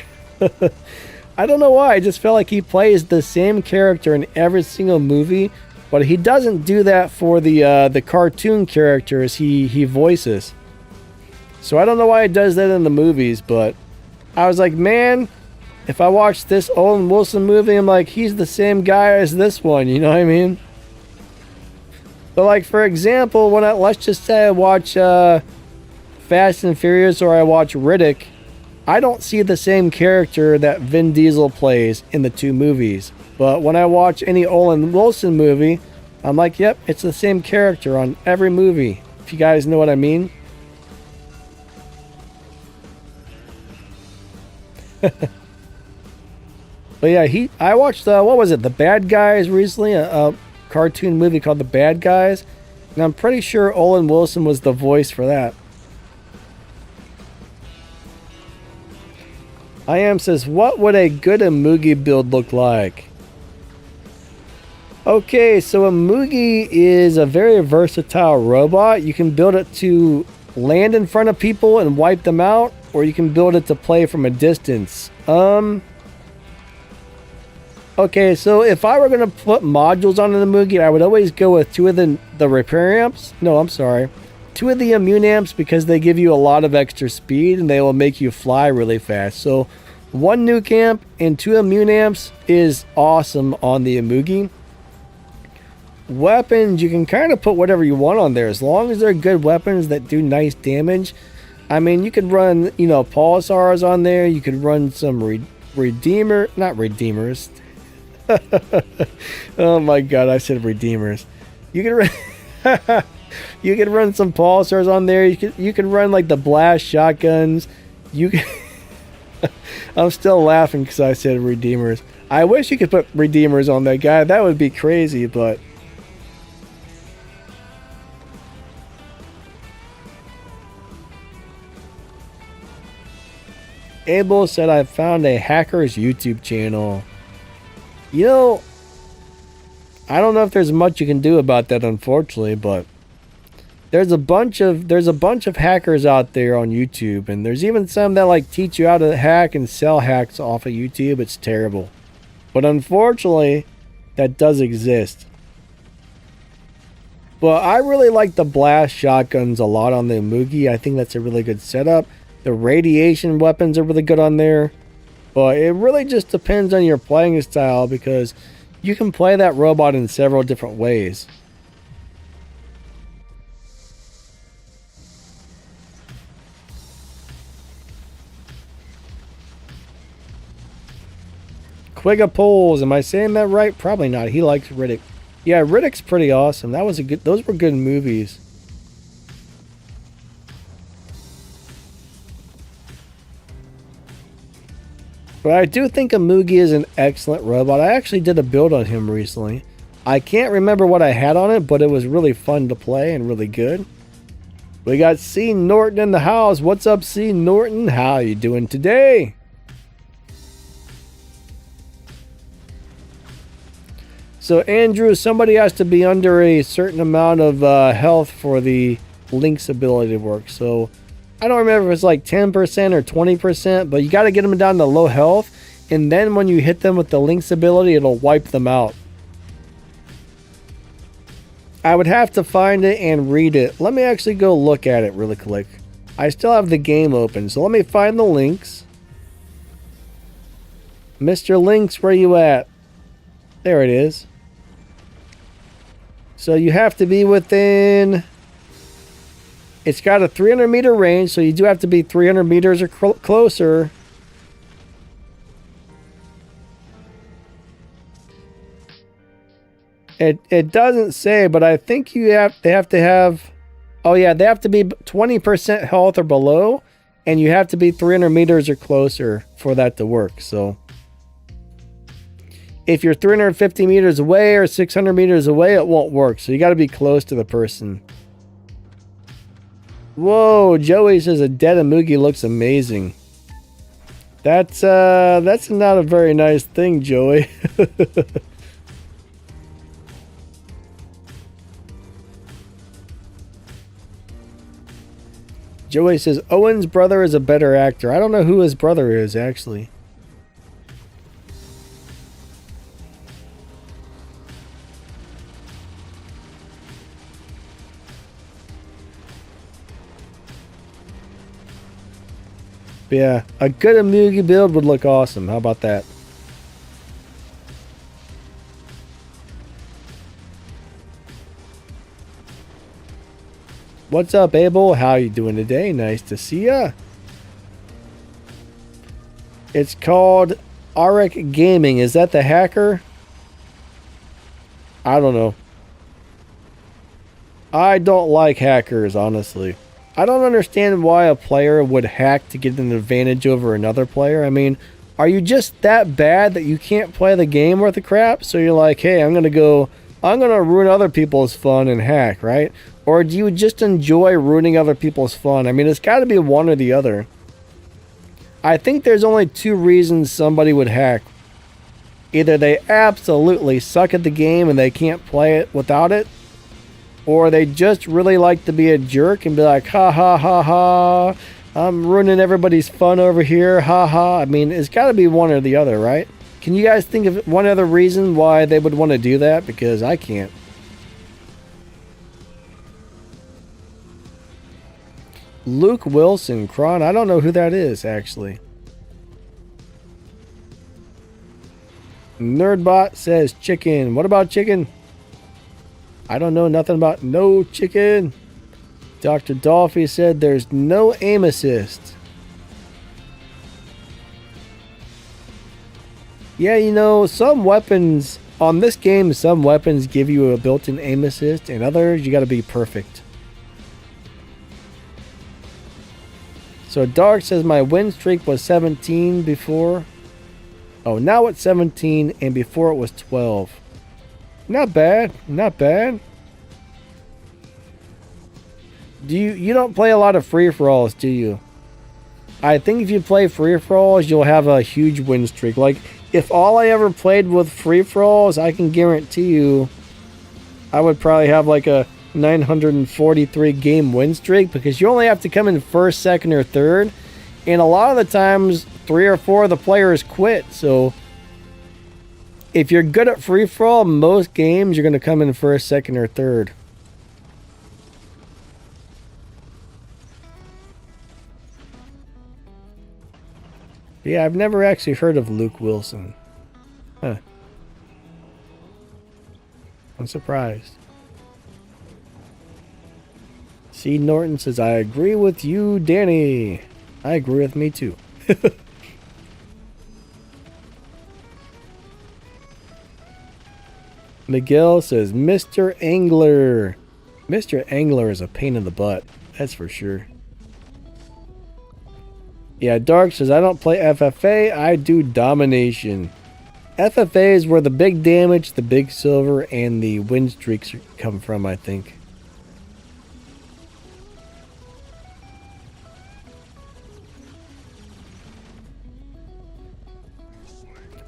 I don't know why. I just feel like he plays the same character in every single movie, but he doesn't do that for the cartoon characters he voices. So I don't know why he does that in the movies, but I was like, man, if I watch this Owen Wilson movie, I'm like, he's the same guy as this one, you know what I mean? But like, for example, when let's just say I watch Fast and Furious or I watch Riddick, I don't see the same character that Vin Diesel plays in the two movies. But when I watch any Owen Wilson movie, I'm like, yep, it's the same character on every movie, if you guys know what I mean. But yeah, I watched what was it, The Bad Guys recently, a cartoon movie called The Bad Guys, and I'm pretty sure Owen Wilson was the voice for that. I am says, what would a good Amugi build look like? Okay, so a Mugi is a very versatile robot. You can build it to land in front of people and wipe them out, or you can build it to play from a distance. Okay, so if I were going to put modules on the Mugi, I would always go with two of the repair amps. No, I'm sorry. Two of the immune amps, because they give you a lot of extra speed and they will make you fly really fast. So one nuke amp and two immune amps is awesome on the Amugi. Weapons, you can kind of put whatever you want on there as long as they're good weapons that do nice damage. I mean, you could run, pulsars on there. You could run some not redeemers. Oh my god, I said redeemers. You could run you could run some pulsars on there. You could run like the blast shotguns. I'm still laughing because I said redeemers. I wish you could put redeemers on that guy. That would be crazy, but Abel said, I found a hacker's YouTube channel. I don't know if there's much you can do about that, unfortunately, but there's a bunch of hackers out there on YouTube, and there's even some that like teach you how to hack and sell hacks off of YouTube. It's terrible. But unfortunately, that does exist. But I really like the blast shotguns a lot on the Amugi. I think that's a really good setup. The radiation weapons are really good on there. But it really just depends on your playing style, because you can play that robot in several different ways. Quigapoles, am I saying that right? Probably not. He likes Riddick. Yeah, Riddick's pretty awesome. Those were good movies. But I do think Amugi is an excellent robot. I actually did a build on him recently. I can't remember what I had on it, but it was really fun to play and really good. We got C. Norton in the house. What's up, C. Norton? How you doing today? So, Andrew, somebody has to be under a certain amount of health for the Link's ability to work. So, I don't remember if it's like 10% or 20%, but you got to get them down to low health, and then when you hit them with the Link's ability, it'll wipe them out. I would have to find it and read it. Let me actually go look at it really quick. I still have the game open, so let me find the links. Mr. Links, where you at? There it is. So you have to be within... It's got a 300 meter range, so you do have to be 300 meters or closer. It doesn't say, but I think they have to have... Oh yeah, they have to be 20% health or below, and you have to be 300 meters or closer for that to work, so... If you're 350 meters away or 600 meters away, it won't work, so you got to be close to the person. Whoa, Joey says a dead Amugi looks amazing. That's not a very nice thing, Joey. Joey says Owen's brother is a better actor. I don't know who his brother is, actually. But yeah, a good Amugi build would look awesome. How about that? What's up, Abel? How you doing today? Nice to see ya. It's called Arik Gaming. Is that the hacker? I don't know. I don't like hackers, honestly. I don't understand why a player would hack to get an advantage over another player. I mean, are you just that bad that you can't play the game worth of crap? So you're like, hey, I'm gonna ruin other people's fun and hack, right? Or do you just enjoy ruining other people's fun? I mean, it's got to be one or the other. I think there's only two reasons somebody would hack. Either they absolutely suck at the game and they can't play it without it, or they just really like to be a jerk and be like, ha ha ha ha, I'm ruining everybody's fun over here, ha ha. I mean, it's got to be one or the other, right? Can you guys think of one other reason why they would want to do that? Because I can't. Luke Wilson, Kron, I don't know who that is, actually. Nerdbot says chicken. What about chicken? I don't know nothing about no chicken. Dr. Dolphy said there's no aim assist. Yeah, you know, some weapons on this game, some weapons give you a built-in aim assist, and others you got to be perfect. So Dark says my win streak was 17 before. Oh, now it's 17, and before it was 12. Not bad, not bad. You don't play a lot of free-for-alls, do you? I think if you play free-for-alls, you'll have a huge win streak. Like, if all I ever played with free-for-alls, I can guarantee you I would probably have like a 943 game win streak, because you only have to come in first, second, or third, and a lot of the times 3 or 4 of the players quit. So if you're good at free-for-all, most games you're going to come in first, second, or third. Yeah, I've never actually heard of Luke Wilson. Huh. I'm surprised. C. Norton says, I agree with you, Danny. I agree with me too. Miguel says, Mr. Angler. Mr. Angler is a pain in the butt. That's for sure. Yeah, Dark says, I don't play FFA. I do domination. FFA is where the big damage, the big silver, and the win streaks come from, I think.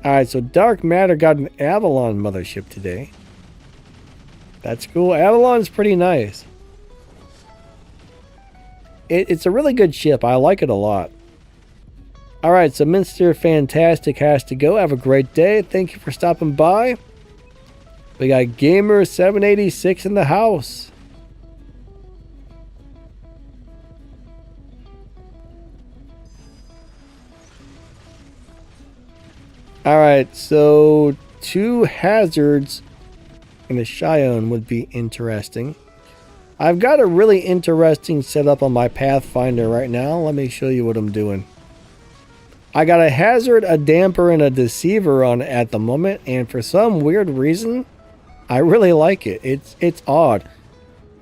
Alright, so Dark Matter got an Avalon mothership today. That's cool. Avalon's pretty nice. It's a really good ship. I like it a lot. Alright, so Mr. Fantastic has to go. Have a great day. Thank you for stopping by. We got Gamer786 in the house. Alright, so 2 hazards in a Shion would be interesting. I've got a really interesting setup on my Pathfinder right now. Let me show you what I'm doing. I got a hazard, a damper, and a deceiver on at the moment, and for some weird reason, I really like it. It's odd.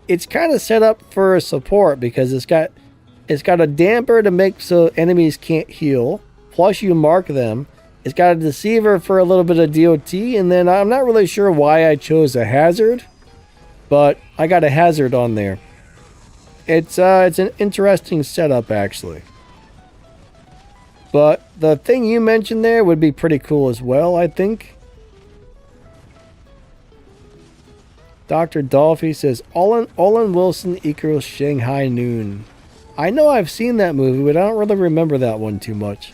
It's kind of set up for support because it's got a damper to make so enemies can't heal, plus you mark them. It's got a deceiver for a little bit of DOT, and then I'm not really sure why I chose a hazard, but I got a hazard on there. It's an interesting setup, actually. But the thing you mentioned there would be pretty cool as well, I think. Dr. Dolphy says, Olin Wilson equals Shanghai Noon. I know I've seen that movie, but I don't really remember that one too much.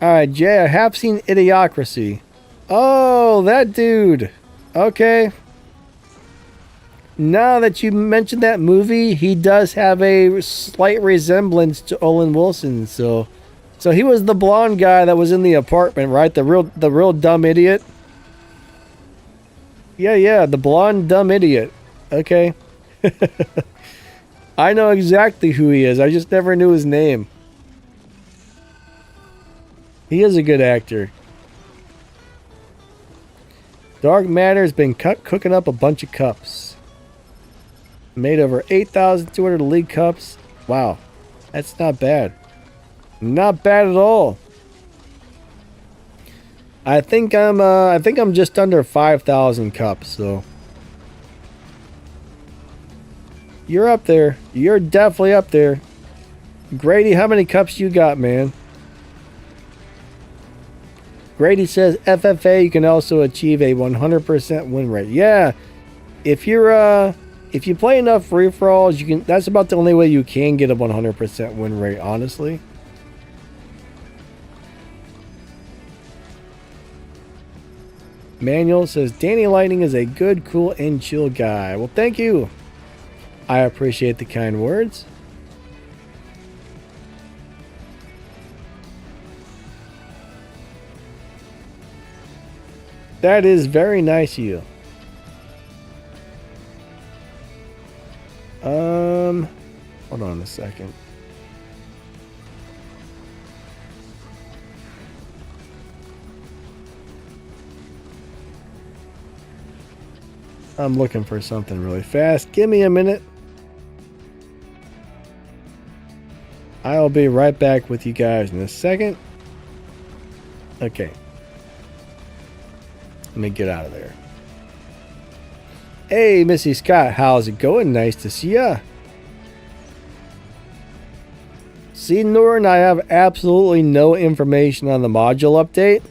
Alright, Jay, I have seen Idiocracy. Oh, that dude. Okay. Now that you mentioned that movie, he does have a slight resemblance to Olin Wilson, so he was the blonde guy that was in the apartment, right? The real dumb idiot. Yeah, the blonde dumb idiot. Okay. I know exactly who he is. I just never knew his name. He is a good actor. Dark Matter's been cooking up a bunch of cups. Made over 8,200 League Cups. Wow. That's not bad. Not bad at all. I think I'm just under 5,000 cups, so you're up there. You're definitely up there. Grady, how many cups you got, man? Grady says FFA you can also achieve a 100% win rate. Yeah. If you play enough free-for-alls, you can. That's about the only way you can get a 100% win rate, honestly. Manuel says, dannylightning is a good, cool, and chill guy. Well, thank you. I appreciate the kind words. That is very nice of you. Hold on a second. I'm looking for something really fast. Give me a minute. I'll be right back with you guys in a second. Okay. Let me get out of there. Hey, Missy Scott, how's it going? Nice to see ya. See, Norton, I have absolutely no information on the module update.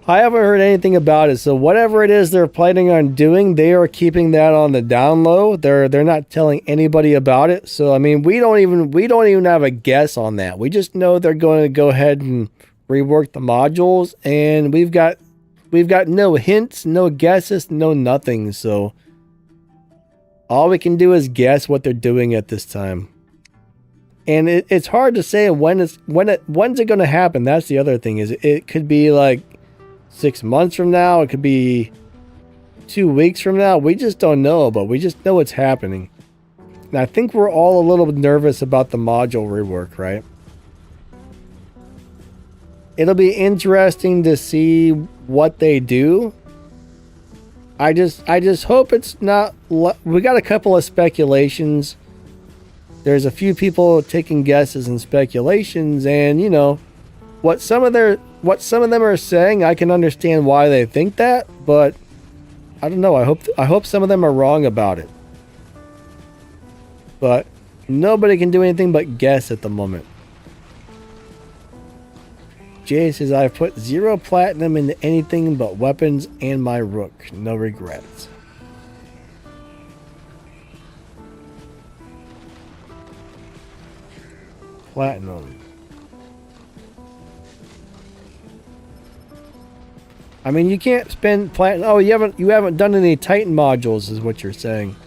I haven't heard anything about it, so whatever it is they're planning on doing, they are keeping that on the down low. They're not telling anybody about it. So I mean, we don't even have a guess on that. We just know they're going to go ahead and rework the modules, and we've got no hints, no guesses, no nothing. So all we can do is guess what they're doing at this time. And it's hard to say when's it going to happen. That's the other thing, is it could be like 6 months from now. It could be 2 weeks from now. We just don't know, but we just know it's happening. And I think we're all a little nervous about the module rework, right? It'll be interesting to see what they do. I just hope it's not. We got a couple of speculations. There's a few people taking guesses and speculations, and you know what some of them are saying. I can understand why they think that, but I don't know. I hope some of them are wrong about it. But nobody can do anything but guess at the moment. Jay says, I've put 0 platinum into anything but weapons and my rook. No regrets. Platinum. I mean, you can't spend platinum. Oh, you haven't done any Titan modules, is what you're saying.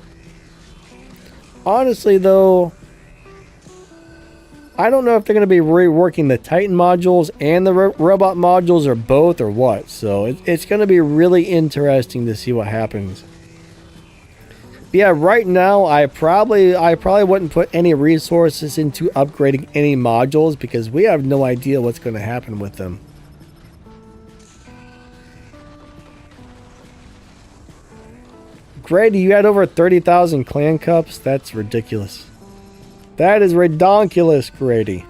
Honestly, though, I don't know if they're going to be reworking the Titan modules and the robot modules, or both, or what. So it's going to be really interesting to see what happens. But yeah, right now I probably wouldn't put any resources into upgrading any modules, because we have no idea what's going to happen with them. Grady, you had over 30,000 clan cups? That's ridiculous. That is redonkulous, Grady.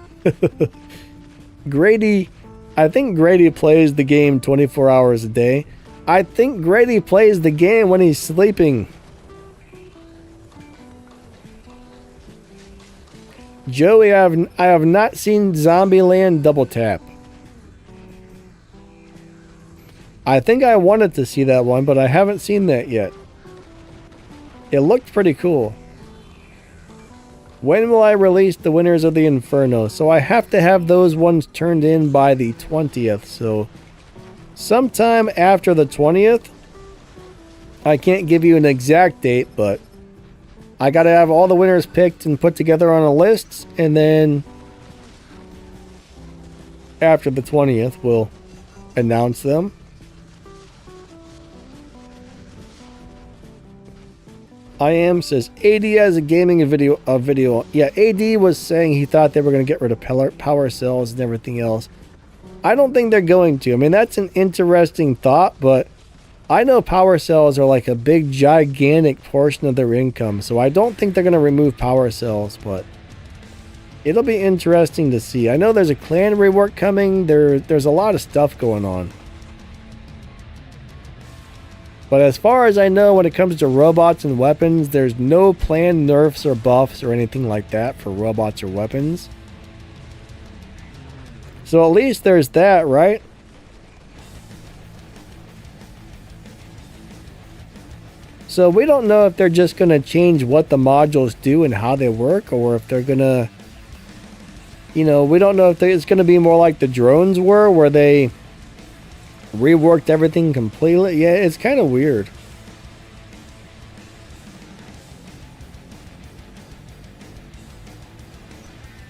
Grady, I think Grady plays the game 24 hours a day. I think Grady plays the game when he's sleeping. Joey, I have not seen Zombieland Double Tap. I think I wanted to see that one, but I haven't seen that yet. It looked pretty cool. When will I release the winners of the Inferno? So I have to have those ones turned in by the 20th. So sometime after the 20th. I can't give you an exact date, but I got to have all the winners picked and put together on a list. And then after the 20th, we'll announce them. I am says AD has a gaming video. Yeah, AD was saying he thought they were going to get rid of power cells and everything else. I don't think they're going to. I mean, that's an interesting thought, but I know power cells are like a big, gigantic portion of their income, so I don't think they're going to remove power cells, but it'll be interesting to see. I know there's a clan rework coming. There's a lot of stuff going on. But as far as I know, when it comes to robots and weapons, there's no planned nerfs or buffs or anything like that for robots or weapons. So at least there's that, right? So we don't know if they're just going to change what the modules do and how they work, or if they're going to, we don't know if it's going to be more like the drones were, where they reworked everything completely. Yeah, it's kind of weird.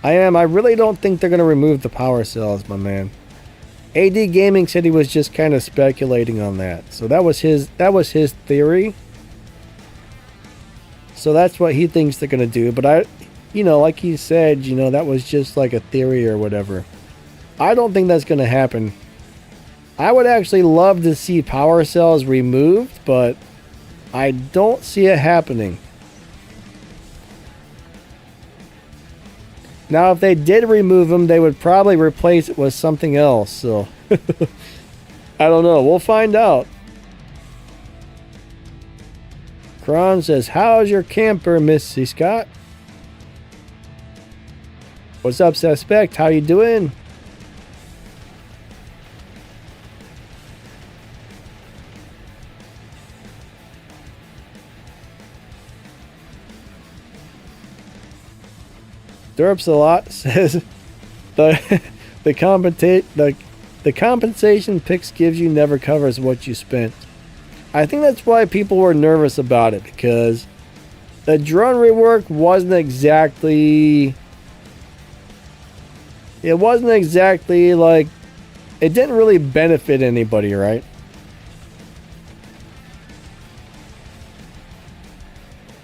I really don't think they're going to remove the power cells, my man. AD Gaming said he was just kind of speculating on that. So that was his theory. So that's what he thinks they're going to do. But like he said, that was just like a theory or whatever. I don't think that's going to happen. I would actually love to see power cells removed, but I don't see it happening. Now, if they did remove them, they would probably replace it with something else. So, I don't know. We'll find out. Kron says, how's your camper, Missy Scott? What's up, Suspect? How you doing? Derps a lot says the compensation Pix gives you never covers what you spent. I think that's why people were nervous about it, because the drone rework wasn't exactly like, it didn't really benefit anybody, right?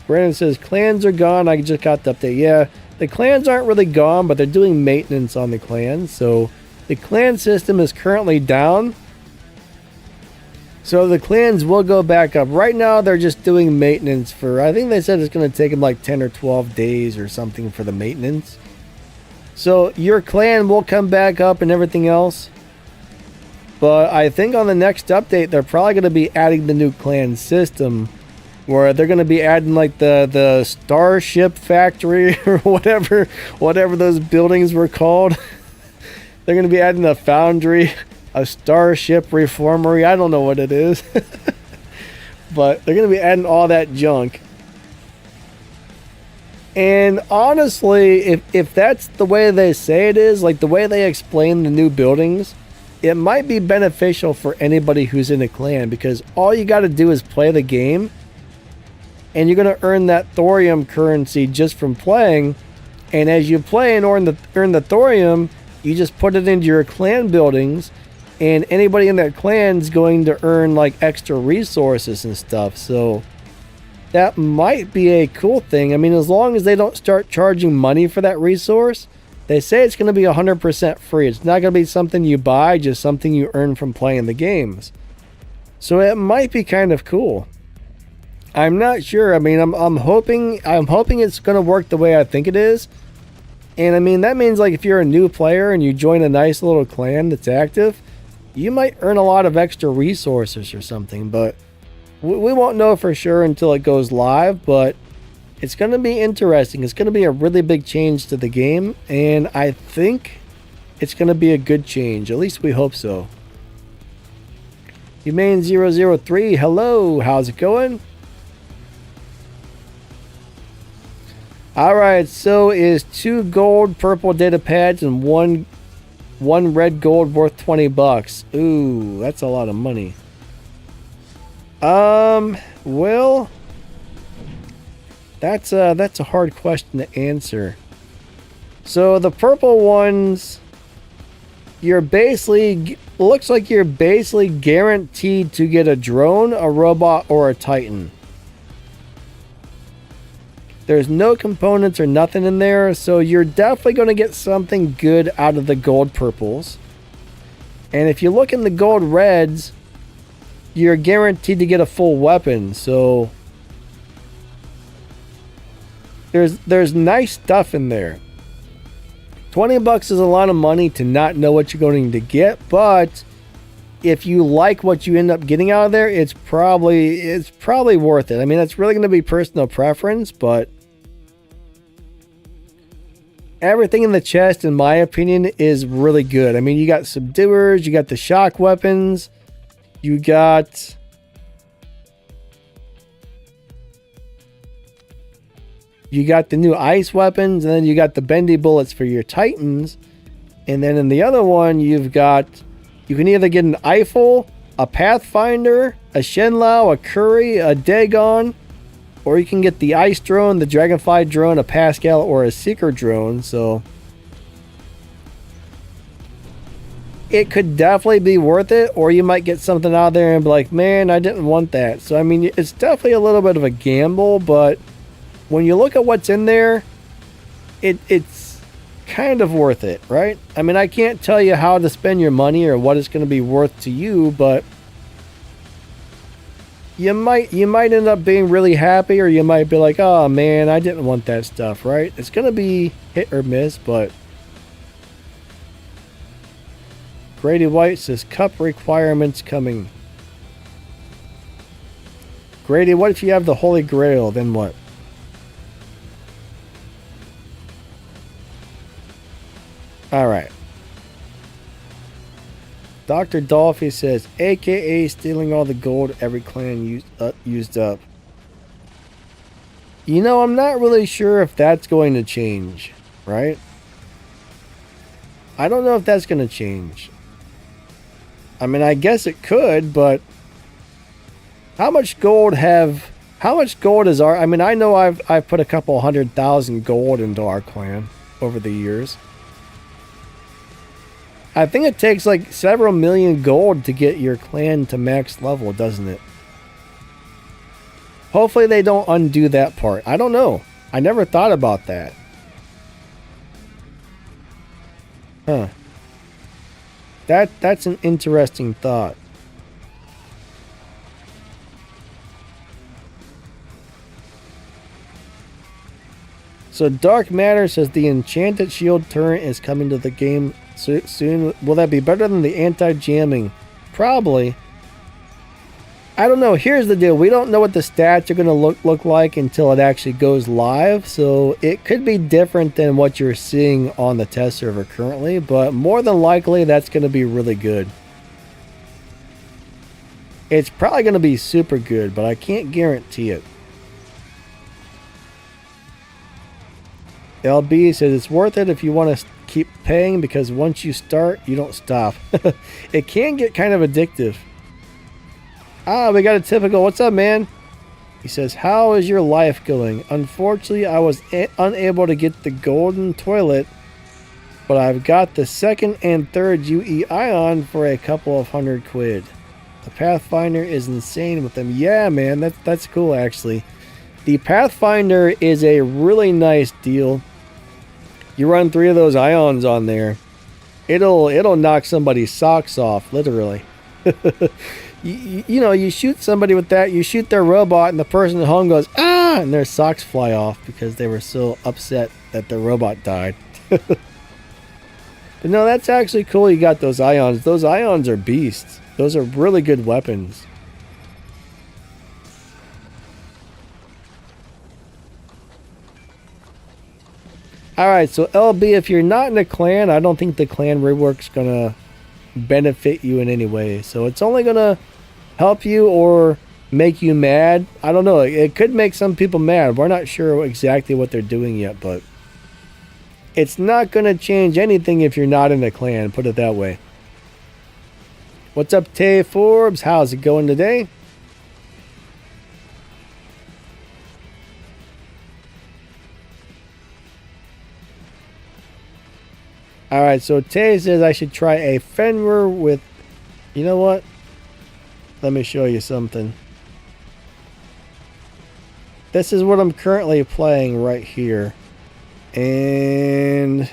Brandon says clans are gone. I just got the update. Yeah. The clans aren't really gone, but they're doing maintenance on the clans. So the clan system is currently down. So the clans will go back up. Right now, they're just doing maintenance for, I think they said it's going to take them like 10 or 12 days or something for the maintenance. So your clan will come back up and everything else. But I think on the next update, they're probably going to be adding the new clan system, where they're going to be adding like the Starship Factory or whatever those buildings were called. They're going to be adding a foundry, a Starship Reformery. I don't know what it is. But they're going to be adding all that junk. And honestly, if that's the way they say it is, like the way they explain the new buildings, it might be beneficial for anybody who's in a clan, because all you got to do is play the game. And you're going to earn that thorium currency just from playing. And as you play and earn the thorium, you just put it into your clan buildings. And anybody in that clan is going to earn like extra resources and stuff. So that might be a cool thing. I mean, as long as they don't start charging money for that resource, they say it's going to be 100% free. It's not going to be something you buy, just something you earn from playing the games. So it might be kind of cool. I'm not sure. I mean, I'm hoping it's going to work the way I think it is. And I mean, that means like if you're a new player and you join a nice little clan that's active, you might earn a lot of extra resources or something, but we won't know for sure until it goes live. But It's going to be interesting. It's going to be a really big change to the game, and I think it's going to be a good change. At least we hope so. Humane003, hello. How's it going? Alright, so is 2 gold purple data pads and one red gold worth 20 bucks. Ooh, that's a lot of money. Well, that's a hard question to answer. So the purple ones, you're basically, looks like you're basically guaranteed to get a drone, a robot, or a titan. There's no components or nothing in there, so you're definitely going to get something good out of the gold purples. And if you look in the gold reds, you're guaranteed to get a full weapon, so there's nice stuff in there. 20 bucks is a lot of money to not know what you're going to get, but if you like what you end up getting out of there, it's probably worth it. I mean, that's really going to be personal preference, but everything in the chest, in my opinion, is really good. I mean, you got subduers, you got the shock weapons, you got the new ice weapons, and then you got the bendy bullets for your titans. And then in the other one, you can either get an Eiffel, a Pathfinder, a Shenlao, a Curry, a Dagon, or you can get the ice drone, the dragonfly drone, a Pascal, or a seeker drone. So it could definitely be worth it, or you might get something out there and be like, man, I didn't want that. So I mean, it's definitely a little bit of a gamble, but when you look at what's in there, it's kind of worth it, right? I mean, I can't tell you how to spend your money or what it's going to be worth to you, but you might end up being really happy, or you might be like, oh man, I didn't want that stuff, right? It's going to be hit or miss, but Grady White says cup requirements coming. Grady, what if you have the Holy Grail? Then what? All right. Dr. Dolphy says, AKA stealing all the gold every clan used up. You know, I'm not really sure if that's going to change, right? I don't know if that's going to change. I mean, I guess it could, but how much gold is our... I mean, I know I've put a couple 100,000 gold into our clan over the years. I think it takes like several million gold to get your clan to max level, doesn't it? Hopefully they don't undo that part. I don't know. I never thought about that. Huh. That's an interesting thought. So Dark Matter says the Enchanted Shield turret is coming to the game soon. Will that be better than the anti-jamming? Probably. I don't know. Here's the deal. We don't know what the stats are going to look like until it actually goes live. So it could be different than what you're seeing on the test server currently. But more than likely, that's going to be really good. It's probably going to be super good, but I can't guarantee it. LB says it's worth it if you want to keep paying, because once you start, you don't stop. It can get kind of addictive. We got a typical. What's up, man? He says, how is your life going? Unfortunately, I was unable to get the golden toilet, but I've got the second and third UE Ion for a couple of £100. The Pathfinder is insane with them. Yeah, man, that's cool, actually. The Pathfinder is a really nice deal. You run 3 of those ions on there, it'll knock somebody's socks off, literally. you know, you shoot somebody with that, you shoot their robot, and the person at home goes, ah, and their socks fly off because they were so upset that their robot died. But no, that's actually cool you got those ions. Those ions are beasts. Those are really good weapons. Alright, so LB, if you're not in a clan, I don't think the clan rework's gonna benefit you in any way. So it's only gonna help you or make you mad. I don't know. It could make some people mad. We're not sure exactly what they're doing yet, but it's not gonna change anything if you're not in a clan, put it that way. What's up, Tay Forbes? How's it going today? Alright, so Tay says I should try a Fenrir with... You know what? Let me show you something. This is what I'm currently playing right here. And...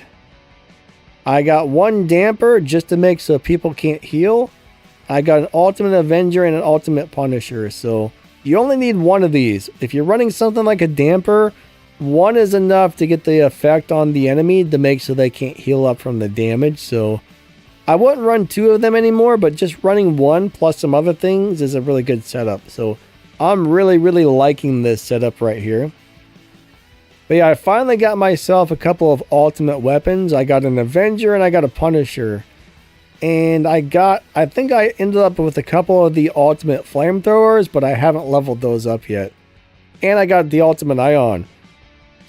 I got one damper just to make so people can't heal. I got an ultimate Avenger and an ultimate Punisher. So, you only need one of these. If you're running something like a damper... One is enough to get the effect on the enemy to make so they can't heal up from the damage. So I wouldn't run two of them anymore, but just running one plus some other things is a really good setup. So I'm really liking this setup right here. But yeah, I finally got myself a couple of ultimate weapons. I got an Avenger and I got a Punisher. And I think I ended up with a couple of the ultimate flamethrowers, but I haven't leveled those up yet. And I got the ultimate Ion.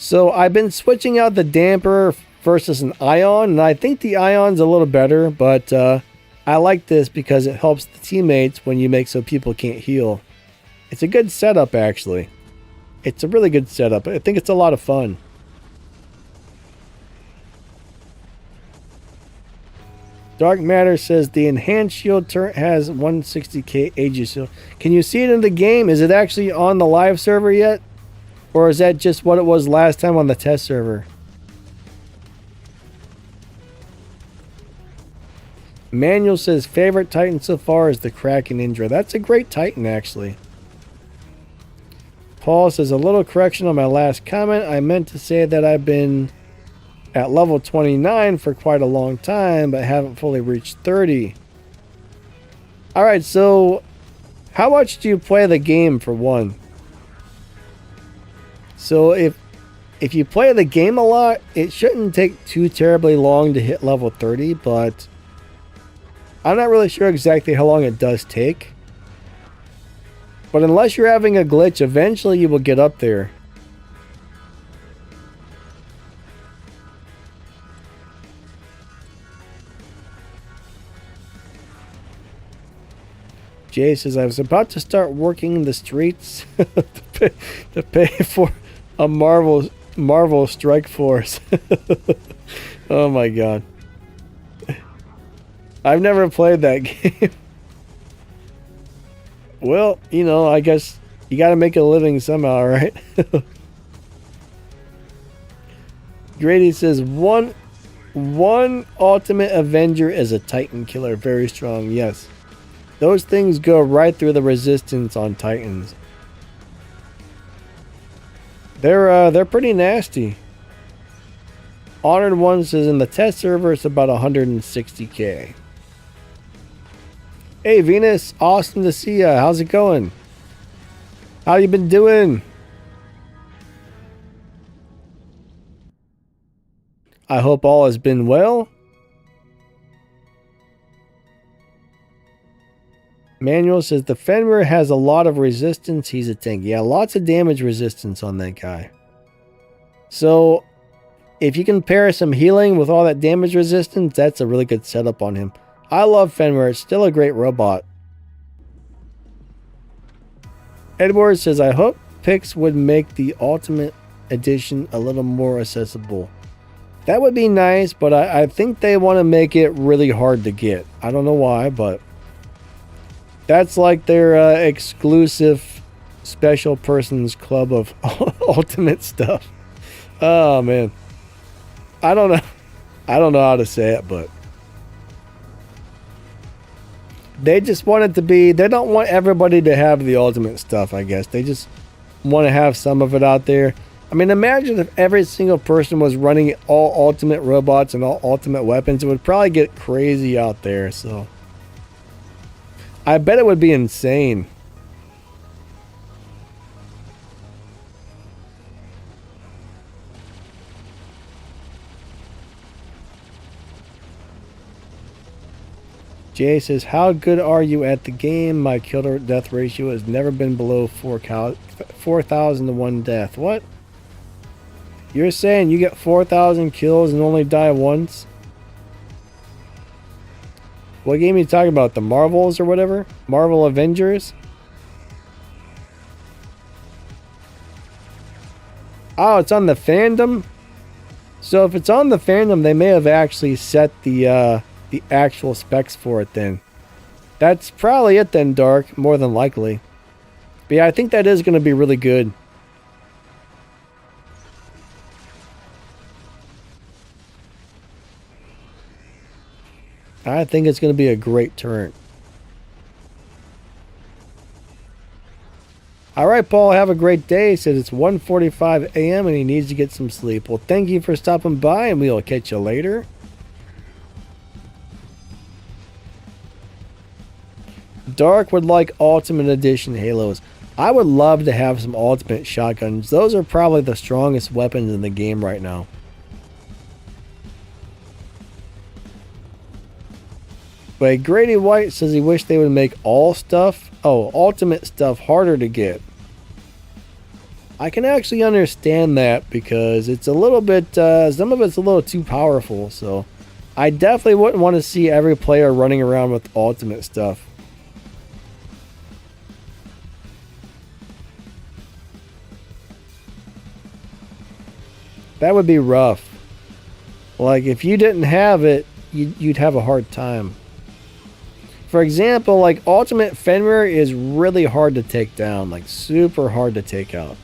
So I've been switching out the damper versus an Ion, and I think the Ion's a little better, but I like this because it helps the teammates when you make so people can't heal. It's a good setup, actually. It's a really good setup. I think it's a lot of fun. Dark Matter says the enhanced shield turret has 160k Aegis. So can you see it in the game? Is it actually on the live server yet? Or is that just what it was last time on the test server? Manuel says favorite Titan so far is the Kraken Indra. That's a great Titan, actually. Paul says a little correction on my last comment. I meant to say that I've been at level 29 for quite a long time, but haven't fully reached 30. Alright, so how much do you play the game for one? So if you play the game a lot, it shouldn't take too terribly long to hit level 30, but I'm not really sure exactly how long it does take. But unless you're having a glitch, eventually you will get up there. Jay says, I was about to start working the streets to pay for a Marvel Strike Force. Oh my god. I've never played that game. Well, you know, I guess you gotta make a living somehow, right? Grady says, one ultimate Avenger is a Titan killer. Very strong, yes. Those things go right through the resistance on Titans. They're pretty nasty. Honored One says in the test server it's about 160k. Hey Venus, awesome to see ya. How's it going? How you been doing? I hope all has been well. Manuel says the Fenrir has a lot of resistance. He's a tank. Yeah, lots of damage resistance on that guy. So, if you can pair some healing with all that damage resistance, that's a really good setup on him. I love Fenrir. It's still a great robot. Edward says, I hope picks would make the Ultimate Edition a little more accessible. That would be nice, but I think they want to make it really hard to get. I don't know why, but that's like their exclusive special persons club of ultimate stuff. Oh man. I don't know how to say it, but they just want it to be, they don't want everybody to have the ultimate stuff, I guess. They just want to have some of it out there. I mean, imagine if every single person was running all ultimate robots and all ultimate weapons. It would probably get crazy out there, so I bet it would be insane. Jay says, how good are you at the game? My kill to death ratio has never been below 4,000 to 1 death. What? You're saying you get 4,000 kills and only die once? What game are you talking about? The Marvels or whatever? Marvel Avengers? Oh, it's on the fandom? So if it's on the fandom, they may have actually set the actual specs for it then. That's probably it then, Dark, more than likely. But yeah, I think that is going to be really good. I think it's going to be a great turret. Alright, Paul, have a great day. He said it's 1:45 a.m. and he needs to get some sleep. Well, thank you for stopping by, and we'll catch you later. Dark would like Ultimate Edition Halos. I would love to have some Ultimate Shotguns. Those are probably the strongest weapons in the game right now. But Grady White says he wished they would make all stuff, ultimate stuff harder to get. I can actually understand that because it's a little bit, some of it's a little too powerful. So I definitely wouldn't want to see every player running around with ultimate stuff. That would be rough. Like if you didn't have it, you'd have a hard time. For example, like Ultimate Fenrir is really hard to take down, like super hard to take out.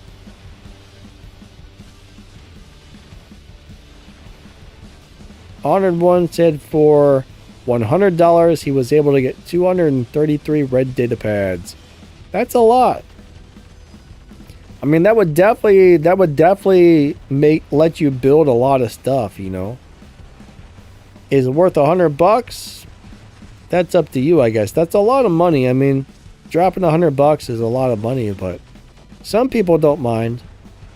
Honored One said for $100 he was able to get 233 red data pads. That's a lot. I mean, that would definitely let you build a lot of stuff, you know. Is it worth $100? That's up to you, I guess. That's a lot of money. I mean, dropping $100 is a lot of money, but some people don't mind.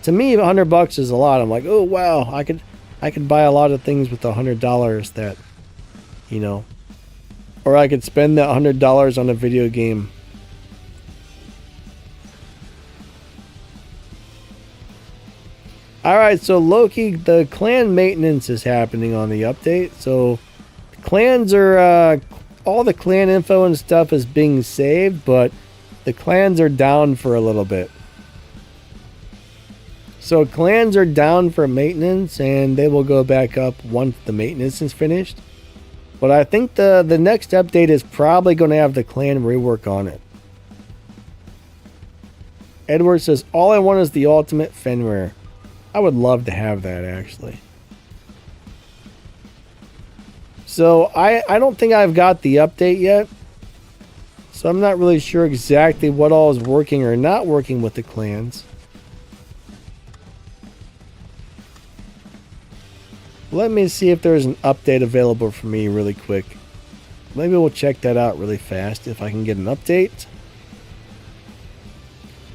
To me, $100 is a lot. I'm like, oh wow, I could buy a lot of things with $100 that, you know, or I could spend that $100 on a video game. Alright, so Loki, the clan maintenance is happening on the update. So clans are all the clan info and stuff is being saved, but the clans are down for a little bit. So clans are down for maintenance and they will go back up once the maintenance is finished. But I think the next update is probably going to have the clan rework on it. Edward says, all I want is the ultimate Fenrir. I would love to have that, actually. So I don't think I've got the update yet. So I'm not really sure exactly what all is working or not working with the clans. Let me see if there's an update available for me really quick. Maybe we'll check that out really fast if I can get an update.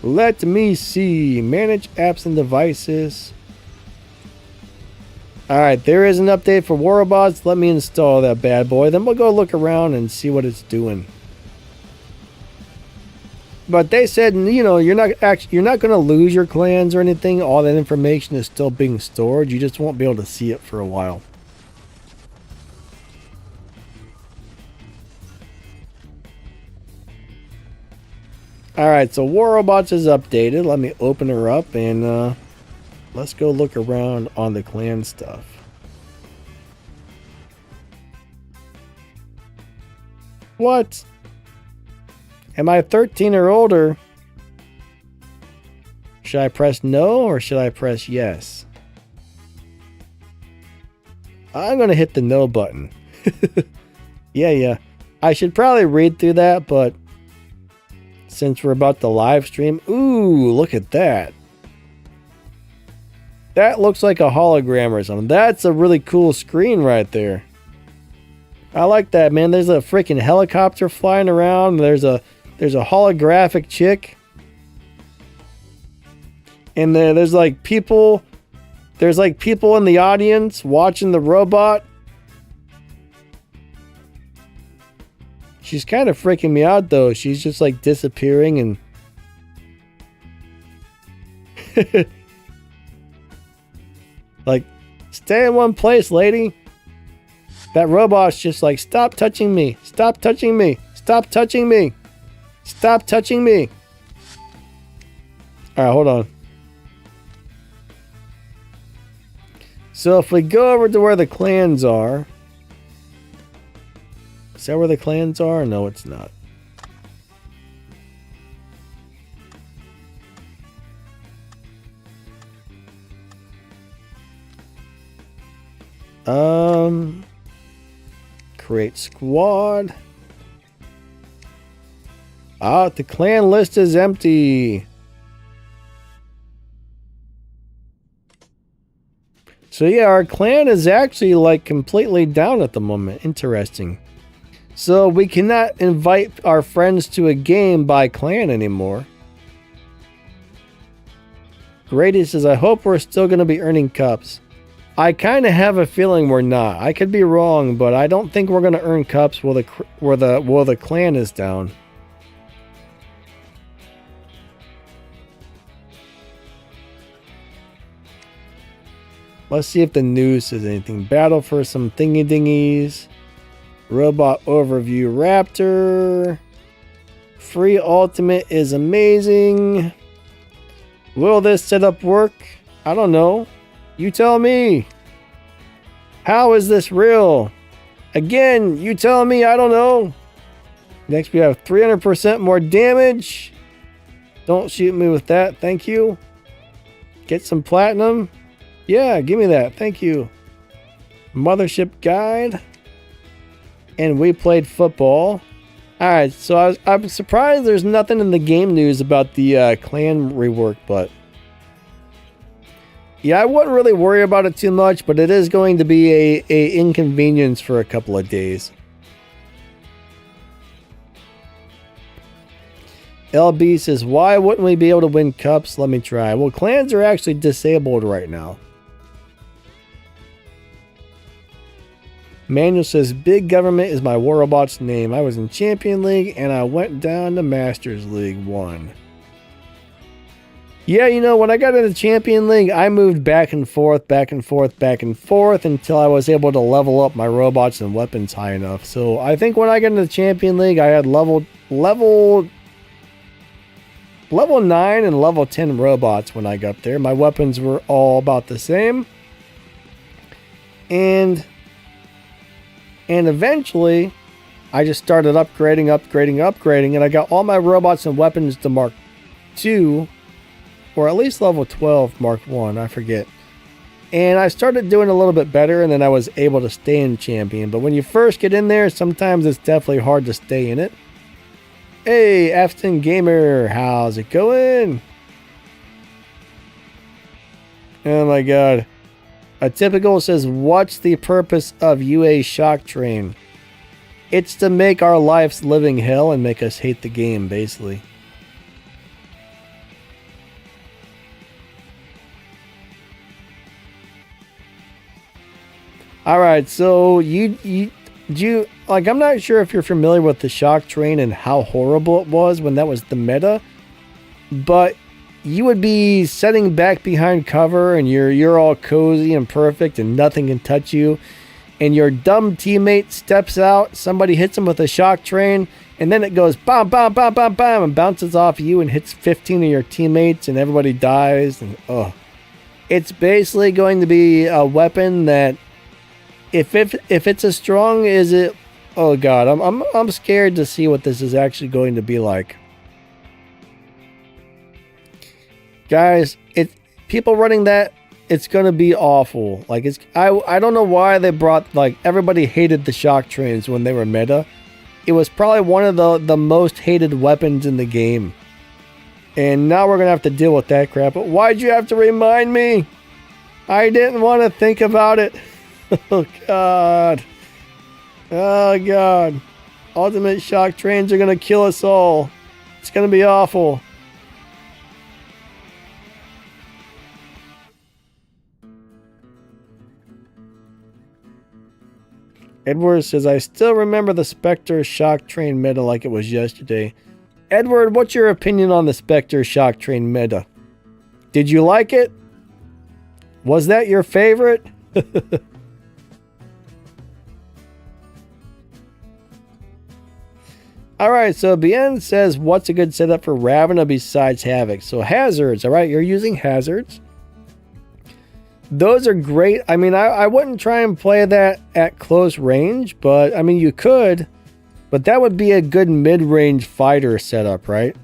Let me see. Manage apps and devices. Alright, there is an update for War Robots. Let me install that bad boy. Then we'll go look around and see what it's doing. But they said, you know, you're not going to lose your clans or anything. All that information is still being stored. You just won't be able to see it for a while. Alright, so War Robots is updated. Let me open her up and let's go look around on the clan stuff. What? Am I 13 or older? Should I press no or should I press yes? I'm going to hit the no button. Yeah. I should probably read through that, but since we're about to live stream, ooh, look at that. That looks like a hologram or something. That's a really cool screen right there. I like that, man. There's a freaking helicopter flying around. There's a holographic chick. And there's like people in the audience watching the robot. She's kind of freaking me out though. She's just like disappearing and like, stay in one place, lady. That robot's just like, stop touching me. Stop touching me. Stop touching me. Stop touching me. Alright, hold on. So if we go over to where the clans are. Is that where the clans are? No, it's not. Create squad. Ah, the clan list is empty. So yeah, our clan is actually like completely down at the moment. Interesting. So we cannot invite our friends to a game by clan anymore. Grady says, I hope we're still going to be earning cups. I kind of have a feeling we're not. I could be wrong, but I don't think we're going to earn cups while the clan is down. Let's see if the news says anything. Battle for some thingy dingies. Robot overview Raptor. Free ultimate is amazing. Will this setup work? I don't know. You tell me. How is this real? Again, you tell me. I don't know. Next we have 300% more damage. Don't shoot me with that. Thank you. Get some platinum. Yeah, give me that. Thank you. Mothership guide. And we played football. Alright, so I'm surprised there's nothing in the game news about the clan rework, but yeah, I wouldn't really worry about it too much, but it is going to be a inconvenience for a couple of days. LB says, why wouldn't we be able to win cups? Let me try. Well, clans are actually disabled right now. Manuel says, Big Government is my War Robot's name. I was in Champion League and I went down to Masters League 1. Yeah, you know, when I got into Champion League, I moved back and forth, back and forth, back and forth until I was able to level up my robots and weapons high enough. So I think when I got into Champion League, I had level 9 and level 10 robots when I got there. My weapons were all about the same. And eventually, I just started upgrading, and I got all my robots and weapons to Mark 2, or at least level 12, Mark 1, I forget. And I started doing a little bit better, and then I was able to stay in Champion. But when you first get in there, sometimes it's definitely hard to stay in it. Hey, Afton Gamer, how's it going? Oh my god. A typical says, what's the purpose of UA Shock Train? It's to make our lives living hell and make us hate the game, basically. Alright, so I'm not sure if you're familiar with the Shock Train and how horrible it was when that was the meta, but you would be sitting back behind cover and you're all cozy and perfect and nothing can touch you, and your dumb teammate steps out, somebody hits him with a shock train, and then it goes bam, bam, bam, bam, bam, and bounces off you and hits 15 of your teammates and everybody dies. And it's basically going to be a weapon that if it's as strong as it, oh god, I'm scared to see what this is actually going to be like. Guys, people running that, it's gonna be awful. Like I don't know why they brought, like, everybody hated the shock trains when they were meta. It was probably one of the most hated weapons in the game. And now we're gonna have to deal with that crap. But why'd you have to remind me? I didn't want to think about it. Oh god. Oh god. Ultimate shock trains are gonna kill us all. It's gonna be awful. Edward says, I still remember the Spectre Shock Train meta like it was yesterday. Edward, what's your opinion on the Spectre Shock Train meta? Did you like it? Was that your favorite? Alright, so Bien says, what's a good setup for Ravana besides Havoc? So hazards, alright, you're using hazards. Those are great. I mean, I wouldn't try and play that at close range, but I mean, you could. But that would be a good mid-range fighter setup, right?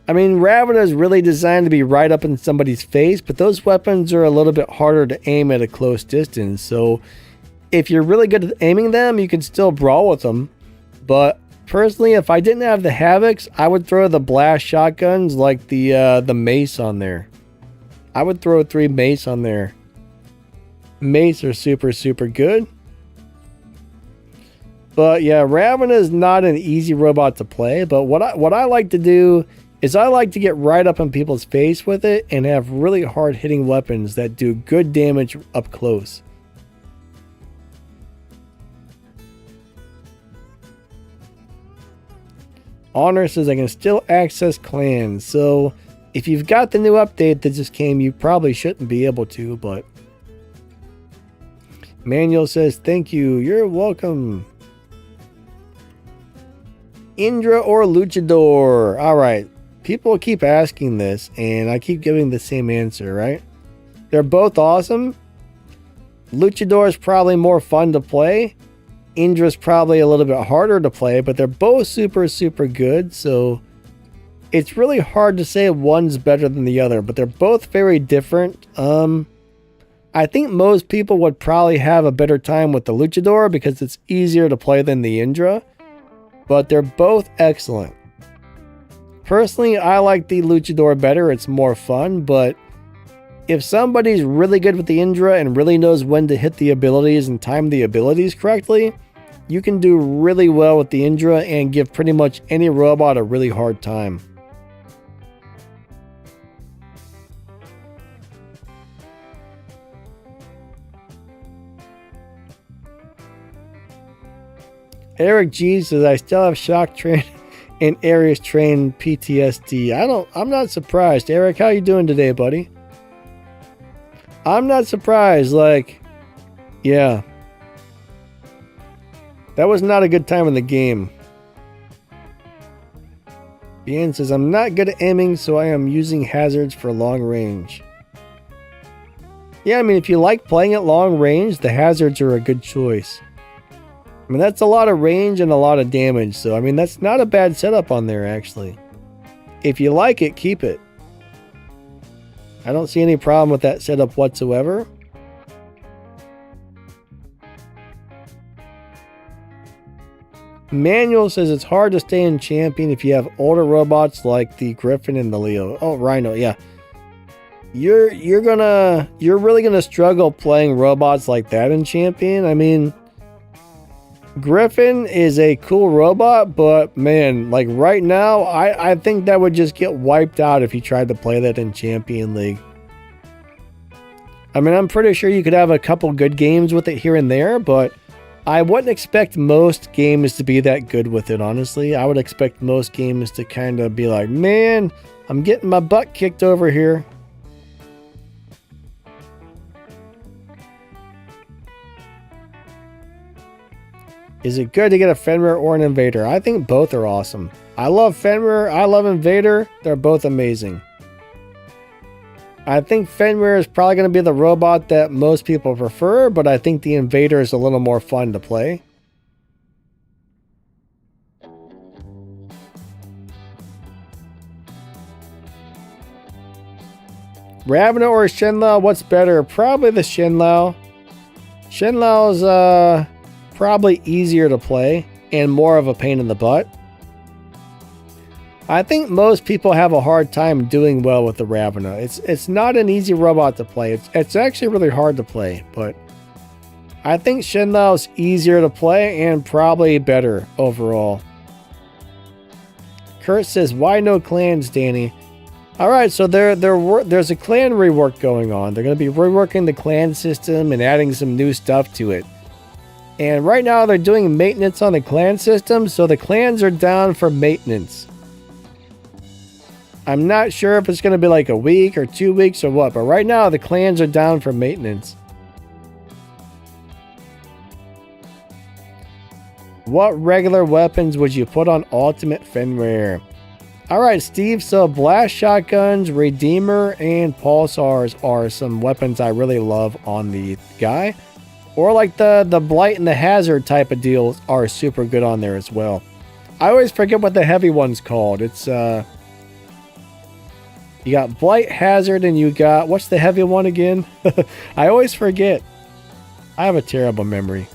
I mean, Ravana is really designed to be right up in somebody's face, but those weapons are a little bit harder to aim at a close distance. So if you're really good at aiming them, you can still brawl with them. But personally, if I didn't have the Havocs, I would throw the blast shotguns like the mace on there. I would throw 3 mace on there. Mace are super, super good. But yeah, Ravana is not an easy robot to play. But what I like to do is I like to get right up in people's face with it and have really hard hitting weapons that do good damage up close. Honor says I can still access clans. So if you've got the new update that just came, you probably shouldn't be able to, but Manuel says, thank you. You're welcome. Indra or Luchador? Alright. People keep asking this, and I keep giving the same answer, right? They're both awesome. Luchador is probably more fun to play. Indra's probably a little bit harder to play, but they're both super, super good. So it's really hard to say one's better than the other, but they're both very different. I think most people would probably have a better time with the Luchador because it's easier to play than the Indra, but they're both excellent. Personally, I like the Luchador better. It's more fun, but if somebody's really good with the Indra and really knows when to hit the abilities and time the abilities correctly, you can do really well with the Indra and give pretty much any robot a really hard time. Eric G says, I still have Shock Train and Ares Train PTSD. I'm not surprised. Eric, how you doing today, buddy? I'm not surprised. Like, yeah. That was not a good time in the game. Bien says, I'm not good at aiming, so I am using hazards for long range. Yeah, I mean, if you like playing at long range, the hazards are a good choice. I mean, that's a lot of range and a lot of damage, so I mean, that's not a bad setup on there, actually. If you like it, keep it. I don't see any problem with that setup whatsoever. Manuel says it's hard to stay in champion if you have older robots like the Griffin and the Leo. Oh, Rhino, yeah. You're really gonna struggle playing robots like that in champion. I mean, Griffin is a cool robot, but man, like right now, I think that would just get wiped out if you tried to play that in Champion League. I mean, I'm pretty sure you could have a couple good games with it here and there, but I wouldn't expect most games to be that good with it, honestly. I would expect most games to kind of be like, man, I'm getting my butt kicked over here. Is it good to get a Fenrir or an Invader? I think both are awesome. I love Fenrir. I love Invader. They're both amazing. I think Fenrir is probably going to be the robot that most people prefer, but I think the Invader is a little more fun to play. Ravana or Shenlao? What's better? Probably the Shenlao. Shenlao's probably easier to play and more of a pain in the butt. I think most people have a hard time doing well with the Ravana. It's not an easy robot to play. It's actually really hard to play, but I think Shenlao's easier to play and probably better overall. Kurt says, why no clans, Danny? Alright, so there's a clan rework going on. They're going to be reworking the clan system and adding some new stuff to it. And right now they're doing maintenance on the clan system, so the clans are down for maintenance. I'm not sure if it's going to be like a week or 2 weeks or what, but right now the clans are down for maintenance. What regular weapons would you put on Ultimate Fenrir? Alright, Steve, so blast shotguns, redeemer, and pulsars are some weapons I really love on the guy. Or like the blight and the hazard type of deals are super good on there as well. I always forget what the heavy one's called. It's you got blight, hazard, and you got, what's the heavy one again? I always forget. I have a terrible memory.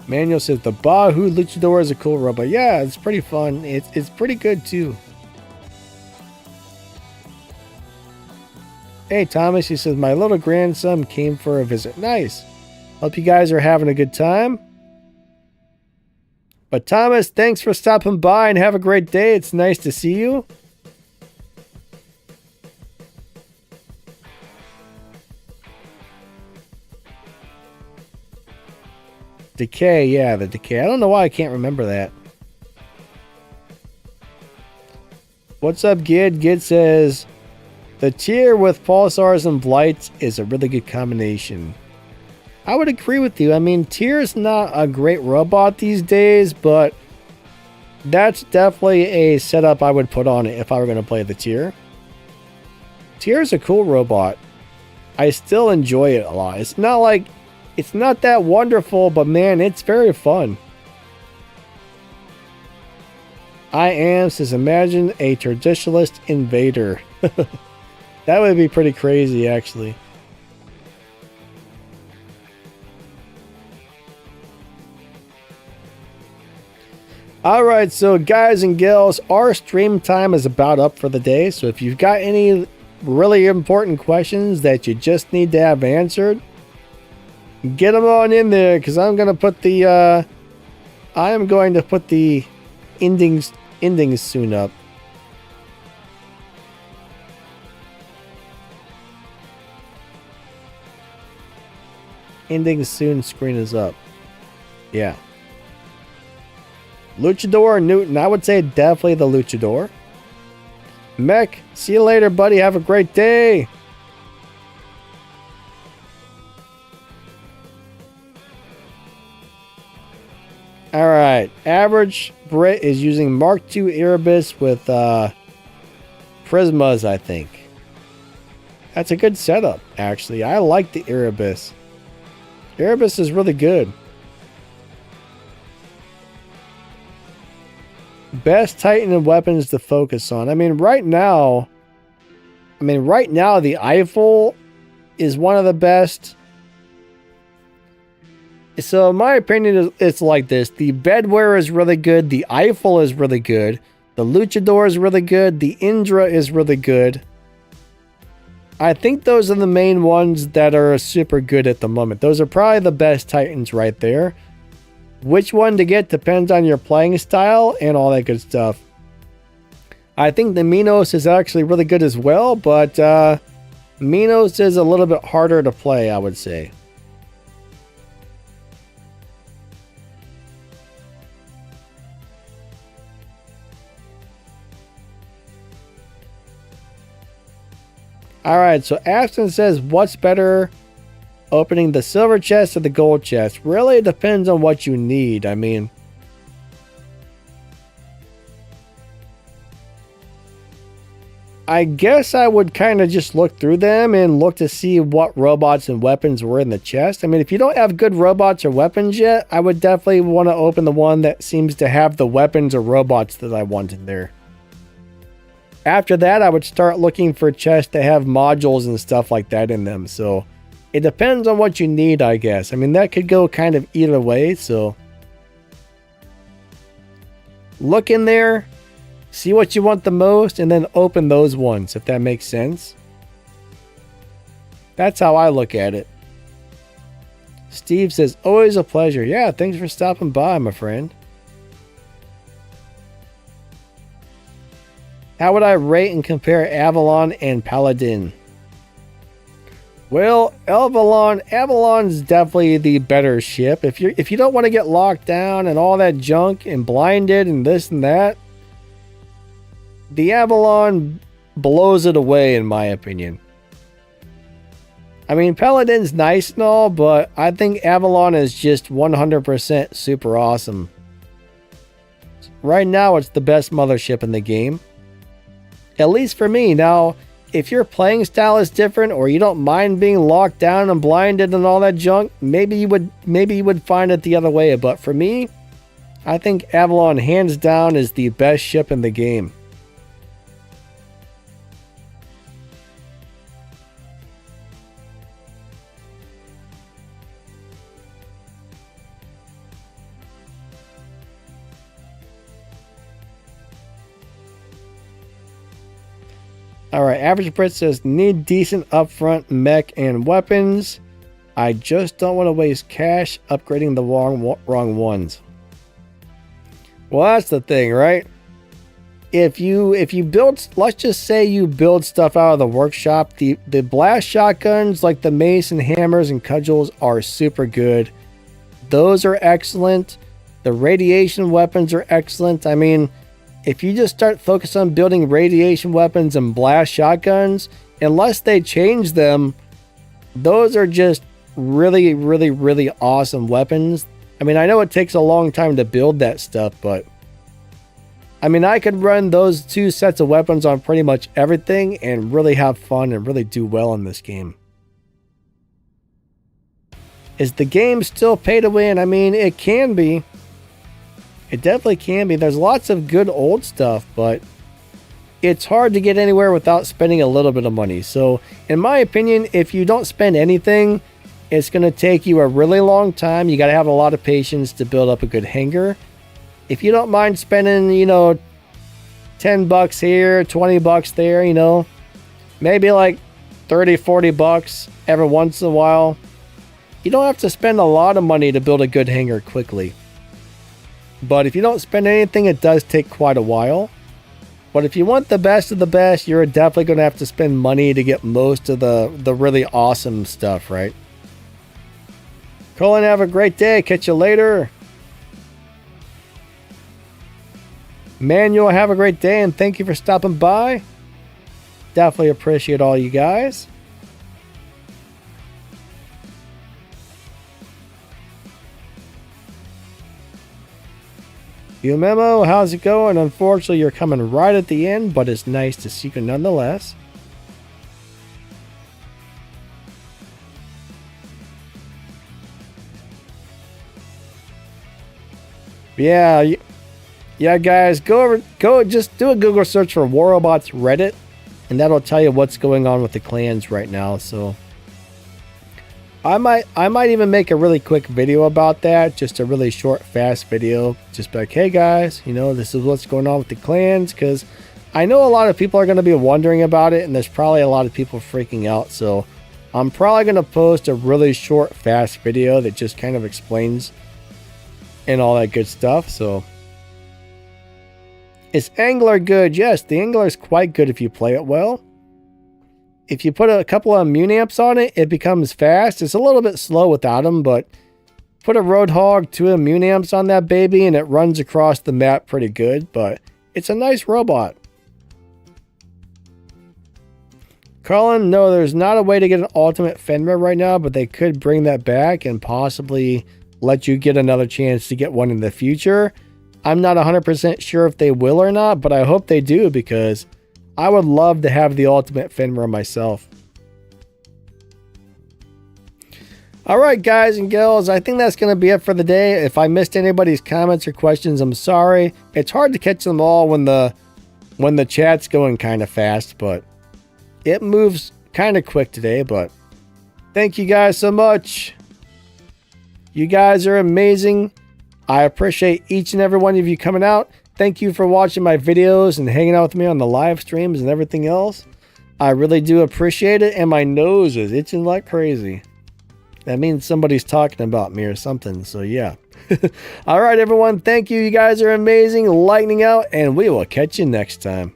Manuel says the Bahu Luchador is a cool robot. Yeah, it's pretty fun. It's pretty good too. Hey Thomas, he says my little grandson came for a visit. Nice. Hope you guys are having a good time. But Thomas, thanks for stopping by and have a great day. It's nice to see you. Decay, yeah, the decay. I don't know why I can't remember that. What's up, Gid? Gid says, the tier with pulsars and blights is a really good combination. I would agree with you. I mean, tier's not a great robot these days, but that's definitely a setup I would put on it if I were going to play the tier. Tier's a cool robot. I still enjoy it a lot. It's not that wonderful, but man, it's very fun. I am says, imagine a traditionalist invader. That would be pretty crazy, actually. Alright, so guys and gals, our stream time is about up for the day. So if you've got any really important questions that you just need to have answered, get them on in there, because I'm going to put the endings soon up. Endings soon screen is up. Yeah. Luchador or Newton? I would say definitely the Luchador. Mech, see you later, buddy. Have a great day. Alright, average Brit is using Mark II Erebus with Prismas, I think. That's a good setup, actually. I like the Erebus. Erebus is really good. Best Titan and weapons to focus on. I mean, right now, the Eiffel is one of the best. So in my opinion, it's like this. The Bedware is really good. The Eiffel is really good. The Luchador is really good. The Indra is really good. I think those are the main ones that are super good at the moment. Those are probably the best Titans right there. Which one to get depends on your playing style and all that good stuff. I think the Minos is actually really good as well, but Minos is a little bit harder to play, I would say. Alright, so Ashton says, what's better, opening the silver chest or the gold chest? Really, it depends on what you need. I mean, I guess I would kind of just look through them and look to see what robots and weapons were in the chest. I mean, if you don't have good robots or weapons yet, I would definitely want to open the one that seems to have the weapons or robots that I want in there. After that, I would start looking for chests that have modules and stuff like that in them. So it depends on what you need, I guess. I mean, that could go kind of either way. So look in there, see what you want the most, and then open those ones, if that makes sense. That's how I look at it. Steve says, always a pleasure. Yeah, thanks for stopping by, my friend. How would I rate and compare Avalon and Paladin? Well, Avalon's definitely the better ship. If you don't want to get locked down and all that junk and blinded and this and that, the Avalon blows it away in my opinion. I mean, Paladin's nice and all, but I think Avalon is just 100% super awesome. Right now, it's the best mothership in the game. At least for me. Now, if your playing style is different or you don't mind being locked down and blinded and all that junk, maybe you would find it the other way. But for me, I think Avalon hands down is the best ship in the game. Alright, Average Brit says, need decent upfront mech and weapons. I just don't want to waste cash upgrading the wrong ones. Well, that's the thing, right? If you build, let's just say you build stuff out of the workshop, the blast shotguns like the mace and hammers and cudgels are super good. Those are excellent. The radiation weapons are excellent. I mean, if you just start focusing on building radiation weapons and blast shotguns, unless they change them, those are just really, really, really awesome weapons. I mean, I know it takes a long time to build that stuff, but I mean, I could run those two sets of weapons on pretty much everything and really have fun and really do well in this game. Is the game still pay to win? I mean, it can be. It definitely can be. There's lots of good old stuff, but it's hard to get anywhere without spending a little bit of money. So, in my opinion, if you don't spend anything, it's going to take you a really long time. You got to have a lot of patience to build up a good hangar. If you don't mind spending, you know, $10 here, $20 there, you know, maybe like 30, 40 bucks every once in a while, you don't have to spend a lot of money to build a good hangar quickly. But if you don't spend anything, it does take quite a while. But if you want the best of the best, you're definitely going to have to spend money to get most of the really awesome stuff, right? Colin, have a great day. Catch you later. Manuel, have a great day, and thank you for stopping by. Definitely appreciate all you guys. You Memo, how's it going? Unfortunately, you're coming right at the end, but it's nice to see you nonetheless. Yeah, guys, just do a Google search for War Robots Reddit, and that'll tell you what's going on with the clans right now. So I might even make a really quick video about that, just a really short, fast video. Just be like, hey guys, you know, this is what's going on with the clans, because I know a lot of people are going to be wondering about it, and there's probably a lot of people freaking out. So I'm probably going to post a really short, fast video that just kind of explains and all that good stuff. So is Angler good? Yes, the Angler is quite good if you play it well. If you put a couple of immune amps on it, it becomes fast. It's a little bit slow without them, but put a Roadhog, 2 immune amps on that baby, and it runs across the map pretty good, but it's a nice robot. Colin, no, there's not a way to get an ultimate Fenrir right now, but they could bring that back and possibly let you get another chance to get one in the future. I'm not 100% sure if they will or not, but I hope they do, because I would love to have the ultimate Fenrir myself. Alright guys and girls, I think that's going to be it for the day. If I missed anybody's comments or questions, I'm sorry. It's hard to catch them all when the chat's going kind of fast, but it moves kind of quick today. But thank you guys so much. You guys are amazing. I appreciate each and every one of you coming out. Thank you for watching my videos and hanging out with me on the live streams and everything else. I really do appreciate it, and my nose is itching like crazy. That means somebody's talking about me or something, so yeah. All right, everyone. Thank you. You guys are amazing. Lightning out, and we will catch you next time.